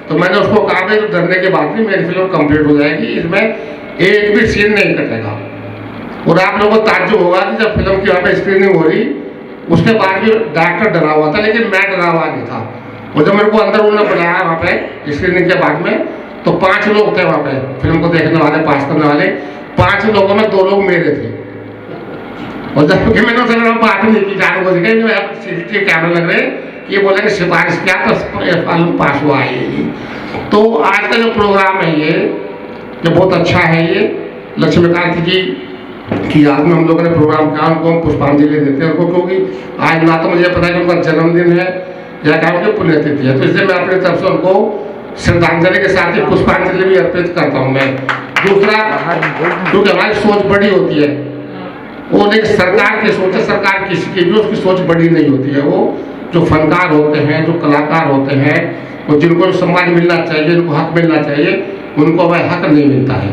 तो मैंने उसको कहा भी तो डरने के बाद भी मेरी फिल्म कंप्लीट हो जाएगी, इसमें एक भी सीन नहीं कटेगा। और आप लोगों को ताज्जुब होगा कि जब फिल्म की वहाँ पे स्क्रीनिंग हो रही, उसके बाद भी डायरेक्टर डरा हुआ था, लेकिन मैं डरा हुआ नहीं था। और जब मेरे को अंदर उन्होंने बुलाया वहाँ पे स्क्रीनिंग के बाद में, तो 5 लोग थे वहाँ पे फिल्म को देखने वाले, पास करने वाले। 5 लोगों में 2 लोग मेरे थे, और जबकि मैंने उनसे बात नहीं की, जान बुझ के CCTV कैमरे लग रहे, ये बोलेंगे सिफारिश किया तो फॉर्म पास हुआ है ये। तो आज का जो प्रोग्राम है ये जो बहुत अच्छा है, ये लक्ष्मीकांत जी की याद में हम लोगों ने प्रोग्राम किया, उनको हम पुष्पांजलि देते हैं उनको, क्योंकि आज ना तो मुझे पता है कि उनका जन्मदिन है या क्या उनकी पुण्यतिथि है, तो इसलिए मैं अपनी तरफ से उनको श्रद्धांजलि के साथ ही पुष्पांजलि भी अर्पित करता हूँ मैं। दूसरा, क्योंकि हमारी सोच बड़ी होती है, वो नहीं सरकार की सोच है, सरकार किसी की भी उसकी सोच बड़ी नहीं होती है। वो जो फनकार होते हैं, जो कलाकार होते हैं, वो जिनको सम्मान मिलना चाहिए, जिनको हक मिलना चाहिए, उनको वह हक नहीं मिलता है।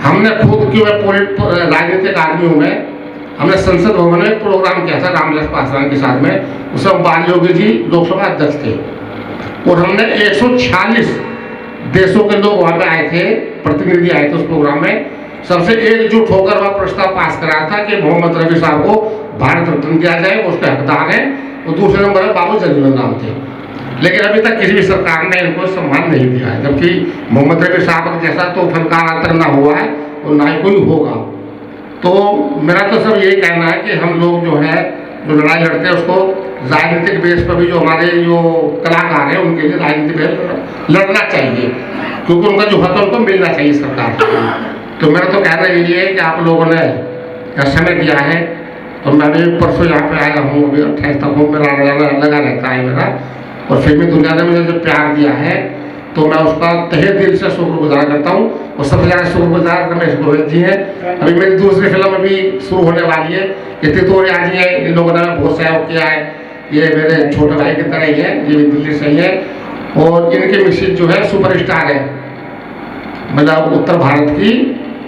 हमने खुद की मैं राजनीतिक आदमी हूँ मैं, हमने संसद भवन में प्रोग्राम किया था रामविलास पासवान के साथ में, उसमें बाल योगी जी लोकसभा अध्यक्ष थे, और हमने 146 देशों के लोग वहाँ पे आए थे, प्रतिनिधि आए थे उस प्रोग्राम में, सबसे एकजुट होकर वह प्रस्ताव पास करा था कि मोहम्मद रफी साहब को भारत रत्न दिया जाए, वो उसके हकदार हैं, और दूसरे नंबर में बाबू जगजीवन राम थे। लेकिन अभी तक किसी भी सरकार ने इनको सम्मान नहीं दिया है, जबकि मोहम्मद रफी साहब जैसा तो फनकार आज तक ना हुआ है और ना ही कोई होगा। तो मेरा तो सब यही कहना है कि हम लोग जो है जो लड़ाई लड़ते हैं उसको राजनीतिक बेस पर भी जो हमारे जो कलाकार हैं उनके लिए राजनीतिक बेस पर लड़ना चाहिए, क्योंकि उनका जो हक है उनको मिलना चाहिए सरकार को। तो मेरा तो कहना यही है कि आप लोगों ने समय दिया है, तो मैं भी परसों यहाँ पे आया हूँ, अभी 28 तक हूँ, मेरा लगा रहता है मेरा, और फिल्मी दुनिया ने मुझे जो प्यार दिया है तो मैं उसका तहे दिल से शुक्रगुजार करता हूँ। और सबसे ज़्यादा शुक्रगुजार रमेश गोविंद जी हैं। अभी मेरी दूसरी फिल्म अभी शुरू होने वाली है, ये तितोरिया जी है, इन लोगों ने बहुत सहयोग किया है, ये मेरे छोटे भाई की तरह ही है, ये भी दिल्ली से ही है, और इनकी मिसेज जो है सुपरस्टार है, मतलब उत्तर भारत की,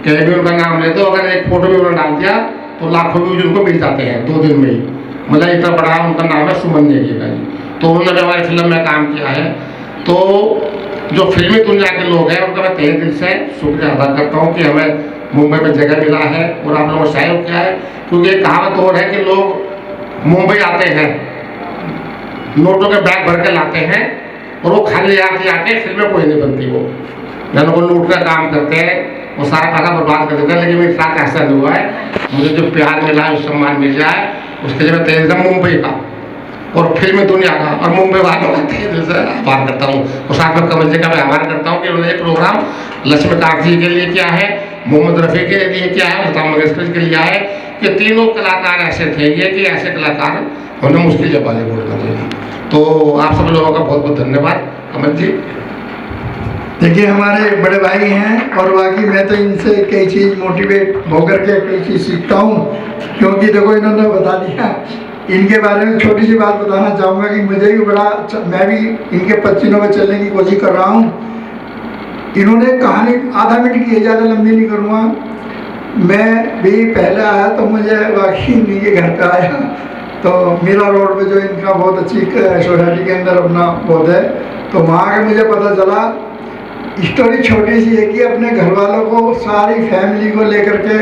कहीं भी उनका नाम ले दो, अगर एक फोटो भी उन्होंने डाल दिया तो लाखों व्यूज उनको मिल जाते हैं 2 दिन में ही, मतलब इतना बड़ा उनका नाम है सुमन नेगी का जी। तो उन्होंने हमारी फिल्म में काम किया है। तो जो फिल्मी दुनिया के लोग हैं उनका मैं तहे दिल से शुक्रिया अदा करता हूँ कि हमें मुंबई में जगह मिला है और आप लोगों ने सहयोग किया है, क्योंकि एक कहावत और है कि लोग मुंबई आते हैं, नोटों के बैग भर के लाते हैं और वो खाली आते आते फिल्में कोई नहीं बनती, वो जन को लूट का काम करते हैं, वो सारा पैसा बर्बाद कर देते हैं। लेकिन मेरे साथ ऐसा नहीं हुआ है, मुझे जो प्यार मिला है, सम्मान मिल जाए, उसके लिए मैं तहे दिल से मुंबई का और फिल्मी दुनिया का और मुंबई वालों का तहे दिल से आभार करता हूँ, और साथ में कमल जी का मैं आभार करता हूँ कि उन्होंने ये प्रोग्राम लक्ष्मीकांत जी के लिए किया है, मोहम्मद रफ़ी के लिए किया है, लता मंगेशकर जी के लिए है, कि तीनों कलाकार ऐसे थे ये कि ऐसे कलाकार होना मुश्किल है बॉलीवुड में। तो आप सब लोगों का बहुत बहुत धन्यवाद। कमल जी देखिए, हमारे बड़े भाई हैं और बाकी मैं तो इनसे कई चीज़ मोटिवेट होकर के कई चीज़ सीखता हूँ, क्योंकि देखो इन्होंने बता दिया। इनके बारे में छोटी सी बात बताना चाहूँगा कि मुझे भी बड़ा मैं भी इनके पच्चीनों में चलने की कोशिश कर रहा हूँ। इन्होंने कहानी आधा मिनट की है, ज़्यादा लंबी नहीं करूँगा। मैं भी पहले आया तो मुझे वाकई इनके घर पे आया तो मीरा रोड पे जो इनका बहुत अच्छी सोसाइटी के अंदर अपना बहुत है, तो वहाँ के मुझे पता चला। स्टोरी छोटी सी है कि अपने घर वालों को सारी फैमिली को लेकर के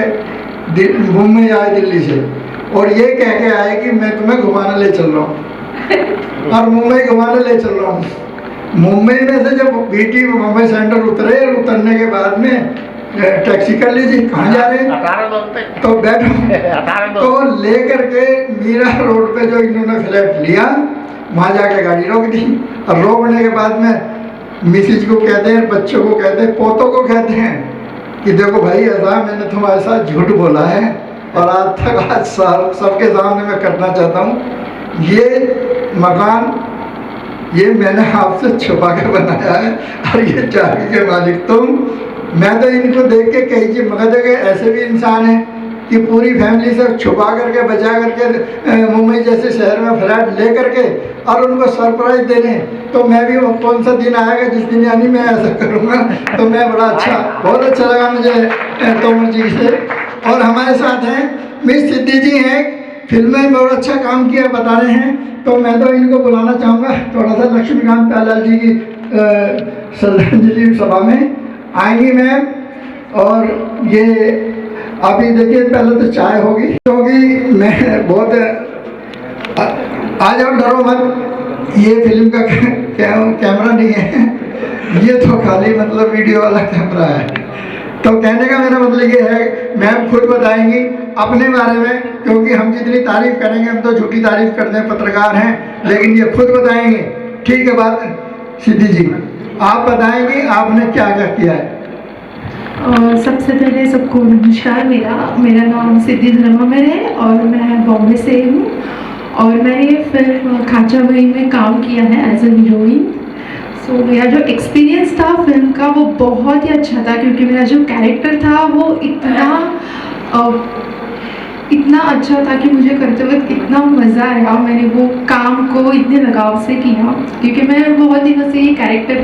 मुंबई आए दिल्ली से, और ये कह के आए कि मैं तुम्हें घुमाने ले चल रहा हूँ और मुंबई घुमाने ले चल रहा हूँ। मुंबई में से जब बीटी मुंबई सेंटर उतरे, उतरने के बाद में टैक्सी कर लीजिए, कहाँ जा रहे हैं, तो बैठो, तो ले करके मीरा रोड पे जो इन्होंने फ्लैट लिया, वहाँ जाके गाड़ी रोक दी, और रोकने के बाद में मिसिज को कहते हैं, बच्चों को कहते हैं, पोतों को कहते हैं कि देखो भाई ऐसा मैंने तुम्हारे साथ झूठ बोला है और आज सबके सामने मैं करना चाहता हूँ, ये मकान ये मैंने आपसे छुपा के बनाया है और ये चाबी के मालिक तुम। मैं तो इनको देख के कई चीज मगर देखे ऐसे भी इंसान हैं कि पूरी फैमिली से छुपा करके बचा करके मुंबई जैसे शहर में फ्लैट ले करके और उनको सरप्राइज दे रहे हैं। तो मैं भी कौन सा दिन आएगा जिस दिन यानी मैं ऐसा करूँगा, तो मैं बड़ा अच्छा बहुत अच्छा लगा मुझे तोमर जी से। और हमारे साथ हैं मिस सिद्धि जी हैं, फिल्म में बहुत अच्छा काम किया बता रहे हैं, तो मैं तो इनको बुलाना चाहूँगा थोड़ा सा लक्ष्मीकांत प्यालाल जी की श्रद्धांजलि सभा में आएंगी मैम। और ये अभी देखिए पहले तो चाय होगी, क्योंकि मैं बहुत आ जाओ डरो मत, ये फिल्म का कैमरा नहीं है, ये तो खाली मतलब वीडियो वाला कैमरा है। तो कहने का मेरा मतलब ये है, मैम खुद बताएंगी अपने बारे में, क्योंकि हम जितनी तारीफ करेंगे, हम तो झूठी तारीफ करते हैं, पत्रकार हैं, लेकिन ये खुद बताएंगे। ठीक है बात, सिद्धि जी आप बताएंगे आपने क्या क्या किया है। सबसे पहले सबको नमस्कार। मेरा नाम सिद्धि धर्मामेर है और मैं बॉम्बे से हूँ और मैंने फिल्म खाचा भाई में काम किया है एज ए हीरोइन। सो मेरा जो एक्सपीरियंस था फिल्म का वो बहुत ही अच्छा था, क्योंकि मेरा जो कैरेक्टर था वो इतना अच्छा था कि मुझे करते वक्त इतना मज़ा आया। मैंने वो काम को इतने लगाव से किया, क्योंकि मैं बहुत दिनों से ये कैरेक्टर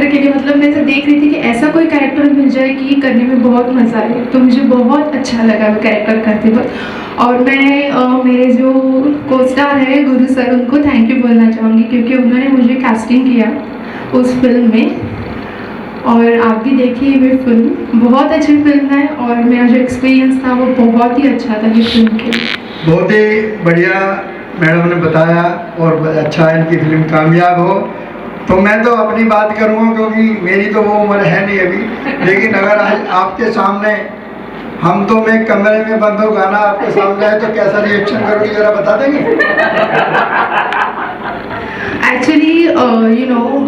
के लिए मतलब मैं ऐसे देख रही थी कि ऐसा कोई कैरेक्टर मिल जाए कि करने में बहुत मज़ा आए। तो मुझे बहुत अच्छा लगा वो कैरेक्टर करते वक्त। और मैं मेरे जो को स्टार है गुरु सर, उनको थैंक यू बोलना चाहूँगी, क्योंकि उन्होंने मुझे कास्टिंग किया उस फिल्म में। और आप भी देखिए ये फिल्म बहुत अच्छी फिल्म है और मेरा जो एक्सपीरियंस था वो बहुत ही अच्छा था ये फिल्म के। बहुत ही बढ़िया मैडम ने बताया और अच्छा है इनकी फिल्म कामयाब हो। तो मैं तो अपनी बात करूँगा, क्योंकि मेरी तो वो उम्र है नहीं अभी, लेकिन अगर आज आपके सामने हम तो मैं कमरे में बंद हो गाना आपके सामने है तो कैसा रिएक्शन करोगे जरा बता देंगे। एक्चुअली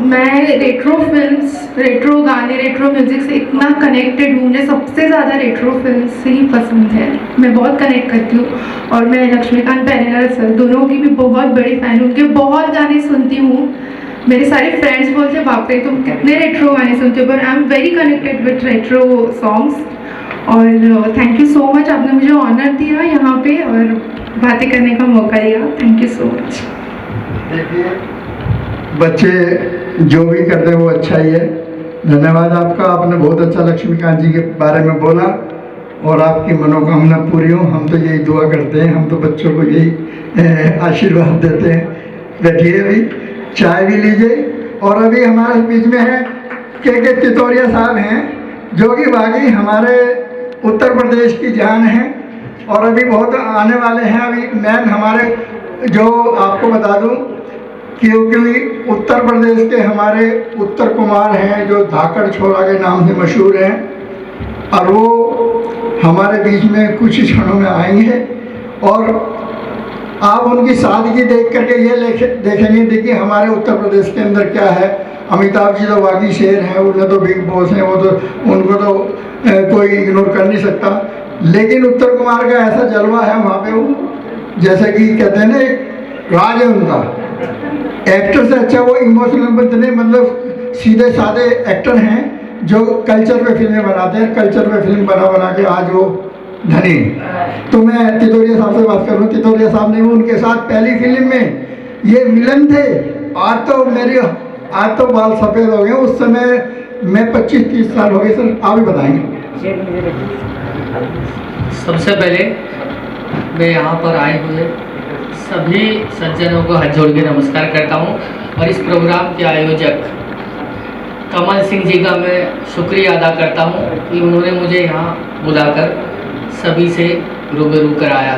मैं रेट्रो फिल्म्स, रेट्रो गाने, रेट्रो म्यूजिक से इतना कनेक्टेड हूँ। मुझे सबसे ज़्यादा रेट्रो फिल्म से ही पसंद है, मैं बहुत कनेक्ट करती हूँ। और मैं लक्ष्मीकांत पेरेरा सर दोनों की भी बहुत बड़ी फ़ैन हूँ, उनके बहुत गाने सुनती हूँ। मेरे सारे फ्रेंड्स बोलते हैं बाप रे तुम कितने रेट्रो गाने सुनते हो, पर I am very connected with retro songs. और थैंक यू सो मच, आपने मुझे ऑनर दिया यहाँ पे और बातें करने का मौका दिया। Thank you so much. देखिए बच्चे जो भी करते हैं वो अच्छा ही है। धन्यवाद आपका, आपने बहुत अच्छा लक्ष्मीकांत जी के बारे में बोला और आपकी मनोकामना पूरी हो। हम तो यही दुआ करते हैं, हम तो बच्चों को यही आशीर्वाद देते हैं। बैठिए, अभी चाय भी लीजिए। और अभी हमारे बीच में है के तितौरिया साहब हैं, जो कि बाकी हमारे उत्तर प्रदेश की जान है और अभी बहुत आने वाले हैं। अभी मैन हमारे जो आपको बता दूं, क्योंकि उत्तर प्रदेश के हमारे उत्तर कुमार हैं जो धाकड़ छोरा के नाम से मशहूर हैं, और वो हमारे बीच में कुछ ही क्षणों में आएंगे। और आप उनकी सादगी देख करके ये देखेंगे। देखिए हमारे उत्तर प्रदेश के अंदर क्या है, अमिताभ जी तो बाकी शेर हैं, उन्हें तो बिग बॉस हैं, वो तो उनको तो कोई इग्नोर कर नहीं सकता। लेकिन उत्तर कुमार का ऐसा जलवा है वहाँ पे, वो जैसे कि कहते हैं ना एक राज है उनका। एक्टर से अच्छा वो इमोशनल इतने मतलब सीधे साधे एक्टर हैं जो कल्चर पे फिल्में बनाते हैं, कल्चर पे फिल्म बना के आज वो धनी। तो मैं तितौरिया साहब से बात करूँ। तितौरिया साहब ने उनके साथ पहली फिल्म में ये विलन थे। आज तो बाल सफ़ेद हो गए, उस समय मैं 25-30 साल हो गए। सर आप ही बताएंगे। सबसे पहले मैं यहाँ पर आए हुए सभी सज्जनों को हाथ जोड़ के नमस्कार करता हूँ और इस प्रोग्राम के आयोजक कमल सिंह जी का मैं शुक्रिया अदा करता हूँ कि उन्होंने मुझे यहाँ बुलाकर सभी से रूबरू कराया।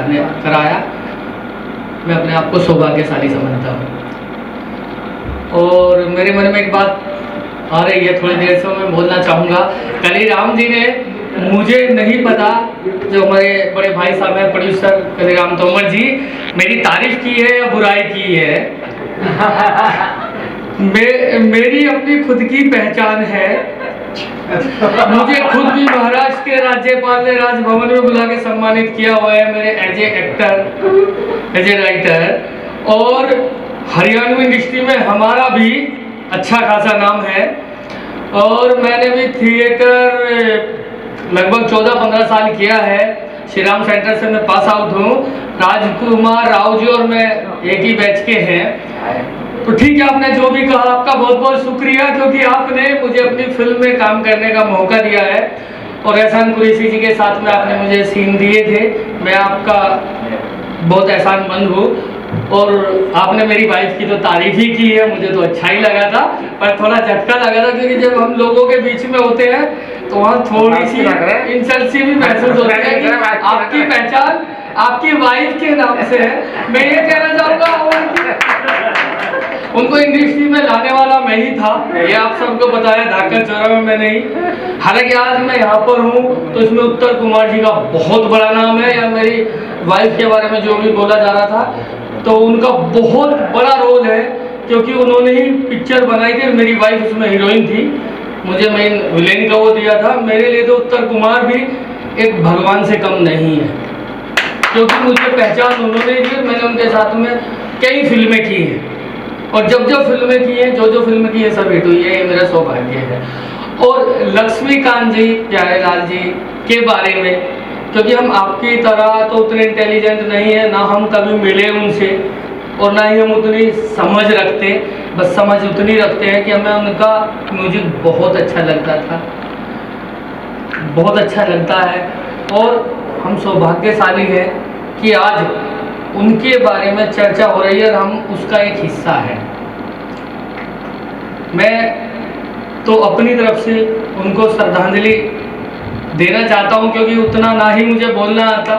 मैं अपने आप को सौभाग्यशाली समझता हूँ। और मेरे मन में एक बात आ रही है, थोड़ी देर से मैं बोलना चाहूँगा। कलीराम जी ने, मुझे नहीं पता, जो हमारे बड़े भाई साहब हैं प्रोड्यूसर कलीराम तोमर जी, मेरी तारीफ की है या बुराई की है। मेरी अपनी खुद की पहचान है। मुझे खुद भी महाराष्ट्र के राज्यपाल ने राजभवन में बुला के सम्मानित किया हुआ है, मेरे as a actor, as a writer. और हरियाणवी इंडस्ट्री में हमारा भी अच्छा खासा नाम है। और मैंने भी थिएटर लगभग 14-15 साल किया है। श्री राम सेंटर से मैं पास आउट हूँ। राजकुमार राव जी और मैं एक ही बैच के हैं। तो ठीक है, आपने जो भी कहा आपका बहुत बहुत शुक्रिया, क्योंकि आपने मुझे अपनी फिल्म में काम करने का मौका दिया है। और एहसान कुरैशी जी के साथ में आपने मुझे सीन दिए थे, मैं आपका बहुत एहसानमंद हूँ। और आपने मेरी वाइफ की तो तारीफ ही की है, मुझे तो अच्छा ही लगा था, पर थोड़ा झटका लगा था, क्योंकि जब हम लोगों के बीच में होते हैं तो वहाँ थोड़ी सी इंसल्ट सी भी महसूस होती है कि आपकी पहचान आपकी वाइफ के नाम से है। मैं ये कहना चाहूँगा उनको इंडस्ट्री में लाने वाला मैं ही था, ये आप सबको बताया, धाकड़ चौरा में मैं नहीं। हालांकि आज मैं यहाँ पर हूँ तो इसमें उत्तर कुमार जी का बहुत बड़ा नाम है, या मेरी वाइफ के बारे में जो भी बोला जा रहा था तो उनका बहुत बड़ा रोल है, क्योंकि उन्होंने ही पिक्चर बनाई थी, मेरी वाइफ उसमें हीरोइन थी, मुझे मेन विलेन का वो दिया था। मेरे लिए तो उत्तर कुमार भी एक भगवान से कम नहीं है, क्योंकि मुझे पहचान उन्होंने दी, मैंने उनके साथ में कई फिल्में की हैं, और जब फिल्में की हैं, जो फिल्में की हैं सब हिट हुई है, ये मेरा सौभाग्य है। और लक्ष्मीकांत जी, प्यारेलाल जी के बारे में, क्योंकि हम आपकी तरह तो उतने इंटेलिजेंट नहीं है, ना हम कभी मिले उनसे, और ना ही हम उतनी समझ रखते, बस समझ उतनी रखते हैं कि हमें उनका म्यूजिक बहुत अच्छा लगता था, बहुत अच्छा लगता है। और हम सौभाग्यशाली हैं कि आज उनके बारे में चर्चा हो रही है और हम उसका एक हिस्सा हैं। मैं तो अपनी तरफ से उनको श्रद्धांजलि देना चाहता हूं, क्योंकि उतना ना ही मुझे बोलना आता,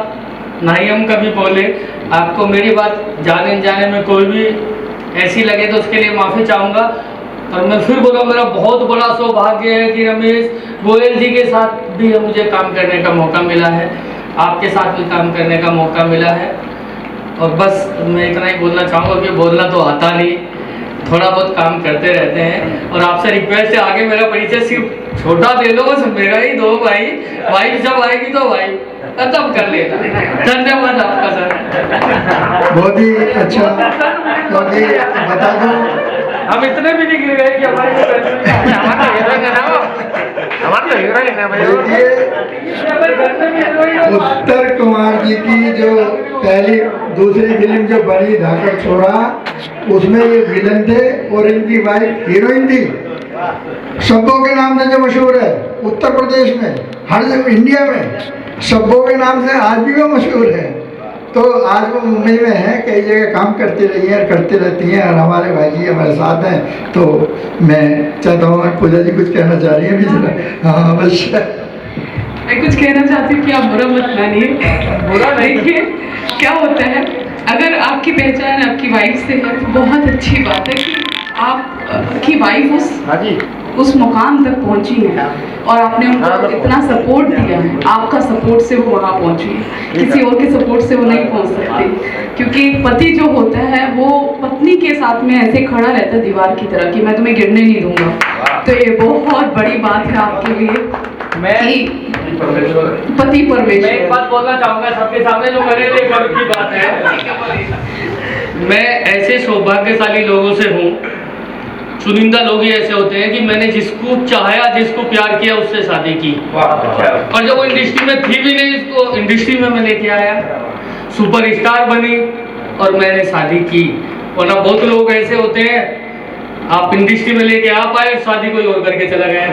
ना ही हम कभी बोले। आपको मेरी बात जाने जाने में कोई भी ऐसी लगे तो उसके लिए माफ़ी चाहूँगा। और मैं फिर बोला, मेरा बहुत बड़ा सौभाग्य है कि रमेश गोयल जी के साथ भी मुझे काम करने का मौका मिला है, आपके साथ भी काम करने का मौका मिला है। और बस मैं इतना ही बोलना चाहूँगा कि बोलना तो आता नहीं, थोड़ा बहुत काम करते रहते हैं। और आपसे रिक्वेस्ट है, आगे मेरा परिचय सिर्फ छोटा दे दो, बस मेरा ही दो भाई, वाइफ जब आएगी तो वाइफ तब कर लेना। धन्यवाद आपका सर। बहुत ही अच्छा, क्योंकि बता दो हम इतने भी नहीं गिर गए कि हमारे उत्तर कुमार जी की जो पहली दूसरी फिल्म जो बनी धाकड़ छोरा, उसमें ये विलन थे और इनकी वाइफ हीरोइन थी। सब्बों के नाम से जो मशहूर है उत्तर प्रदेश में, हर जगह इंडिया में सब्बों के नाम से आज भी वो मशहूर है। तो आज वो मुंबई में है, कई जगह काम करती रही है, करती रहती हैं, और हमारे भाई जी हमारे साथ हैं। तो मैं चाहता हूँ, पूजा जी कुछ कहना चाह रही हैं भी जरा। हाँ अवश्य। मैं कुछ कहना चाहती हूँ कि आप बुरा मत मानिए। बुरा देखिए क्या होता है, अगर आपकी पहचान आपकी वाइफ से है तो बहुत अच्छी बात है कि आपकी वाइफ उस मुकाम तक पहुंची है और आपने उनको इतना सपोर्ट दिया है। आपका सपोर्ट से वो वहाँ पहुंची है, किसी और के सपोर्ट से वो नहीं पहुंच सकती। क्योंकि एक पति जो होता है वो पत्नी के साथ में ऐसे खड़ा रहता है दीवार की तरह कि मैं तुम्हें गिरने नहीं दूंगा। तो ये बहुत बड़ी बात है आपके लिए, पति परमेश्वर। मैं एक बात बोलना चाहूँगा सबके सामने, जो मेरे लिए गर्व की बात है। मैं ऐसे सौभाग्यशाली लोगों से हूँ, चुनिंदा लोग ही ऐसे होते हैं कि मैंने जिसको चाहा, जिसको प्यार किया, उससे शादी की। और जब वो इंडस्ट्री में थी भी नहीं, उसको इंडस्ट्री में मैं लेके आया, सुपरस्टार बनी और मैंने शादी की। वरना बहुत लोग ऐसे होते हैं, आप इंडस्ट्री में लेके आ पाए, शादी कोई और करके चला गया।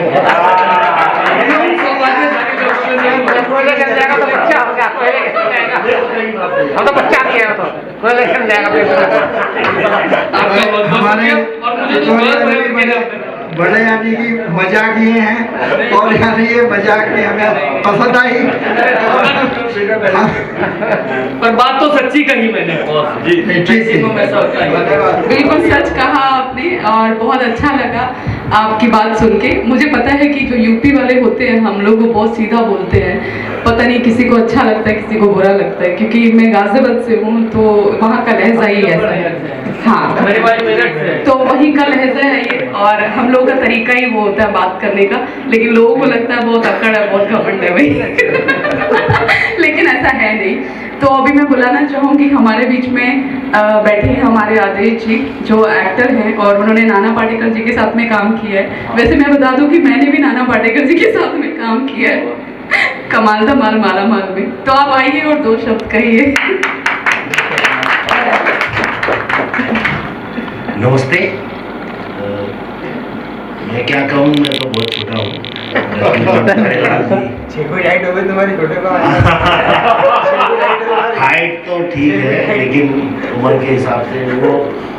बड़े यानी कि मजाक ये हैं, और यानी ये मजाक में हमें पसंद आई। पर बात तो सच्ची कही मैंने। बिल्कुल सच कहा आपने और बहुत अच्छा लगा आपकी बात सुन के। मुझे पता है कि जो यूपी वाले होते हैं हम लोग वो बहुत सीधा बोलते हैं, पता नहीं किसी को अच्छा लगता है किसी को बुरा लगता है, क्योंकि मैं गाजियाबाद से हूँ तो वहाँ का लहजा ही ऐसा है। हाँ, तो वहीं का लहजा है ये, और हम लोग का तरीका ही वो होता है बात करने का। लेकिन लोगों को लगता है बहुत अकड़ है, बहुत घमंड है भाई। लेकिन ऐसा है नहीं। तो अभी मैं बुलाना चाहूँगी हमारे बीच में बैठे हैं हमारे आदेश जी, जो एक्टर हैं और उन्होंने नाना पाटेकर जी के साथ में काम किया है। वैसे मैं बता दूं कि मैंने भी नाना पाटेकर जी के साथ में काम किया है, कमाल धमाल माला माल में। तो आप आइए और दो शब्द कहिए। नमस्ते। मैं क्या कहूँ, मैं तो बहुत छोटा हूँ। हाइट तो ठीक है, लेकिन उम्र के हिसाब से वो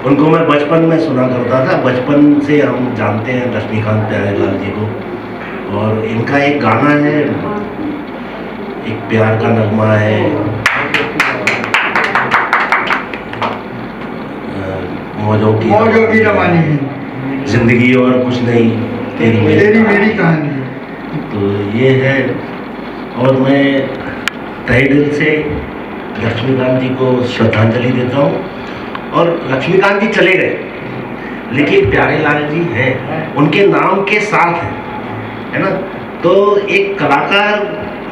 उनको मैं बचपन में सुना करता था। बचपन से हम जानते हैं लक्ष्मीकांत प्यारेलाल जी को, और इनका एक गाना है, एक प्यार का नगमा है, मौजों की रवानी है, जिंदगी और कुछ नहीं, तेरी मेरी कहानी है। तो ये है। और मैं तहे दिल से लक्ष्मीकांत जी को श्रद्धांजलि देता हूँ। और लक्ष्मीकांत जी चले गए, लेकिन प्यारेलाल जी हैं, उनके नाम के साथ है ना। तो एक कलाकार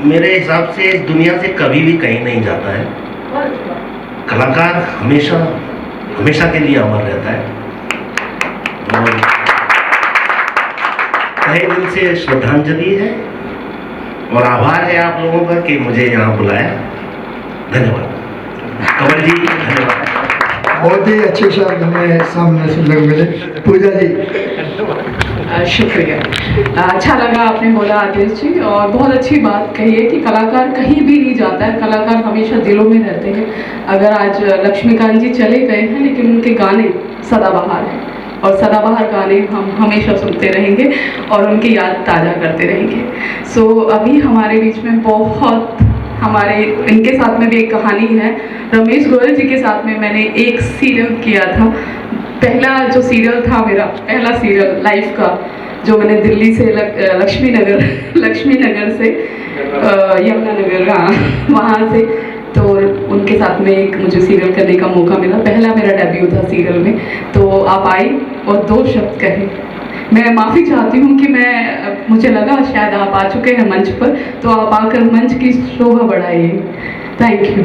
मेरे हिसाब से इस दुनिया से कभी भी कहीं नहीं जाता है। कलाकार हमेशा हमेशा के लिए अमर रहता है। और तहे दिल से श्रद्धांजलि है और आभार है आप लोगों का कि मुझे यहाँ बुलाया। धन्यवाद कमल जी, धन्यवाद। बहुत ही अच्छे शब्द हमें सामने सुनने को मिले। पूजा जी, शुक्रिया, अच्छा लगा आपने बोला आदेश जी, और बहुत अच्छी बात कही है कि कलाकार कहीं भी नहीं जाता है, कलाकार हमेशा दिलों में रहते हैं। अगर आज लक्ष्मीकांत जी चले गए हैं, लेकिन उनके गाने सदाबहार हैं और सदाबहार गाने हम हमेशा सुनते रहेंगे और उनकी याद ताज़ा करते रहेंगे। सो अभी हमारे बीच में बहुत हमारे इनके साथ में भी एक कहानी है। रमेश गोयल जी के साथ में मैंने एक सीरियल किया था, पहला जो सीरियल था मेरा पहला सीरियल लाइफ का, जो मैंने दिल्ली से लक्ष्मी नगर से यमुनानगर, हाँ वहाँ से, तो उनके साथ में एक मुझे सीरियल करने का मौका मिला। पहला मेरा डेब्यू था सीरियल में। तो आप आई और 2 शब्द कहे। मैं माफ़ी चाहती हूँ कि मुझे लगा शायद आप आ चुके हैं मंच पर, तो आप आकर मंच की शोभा बढ़ाइए। Thank you.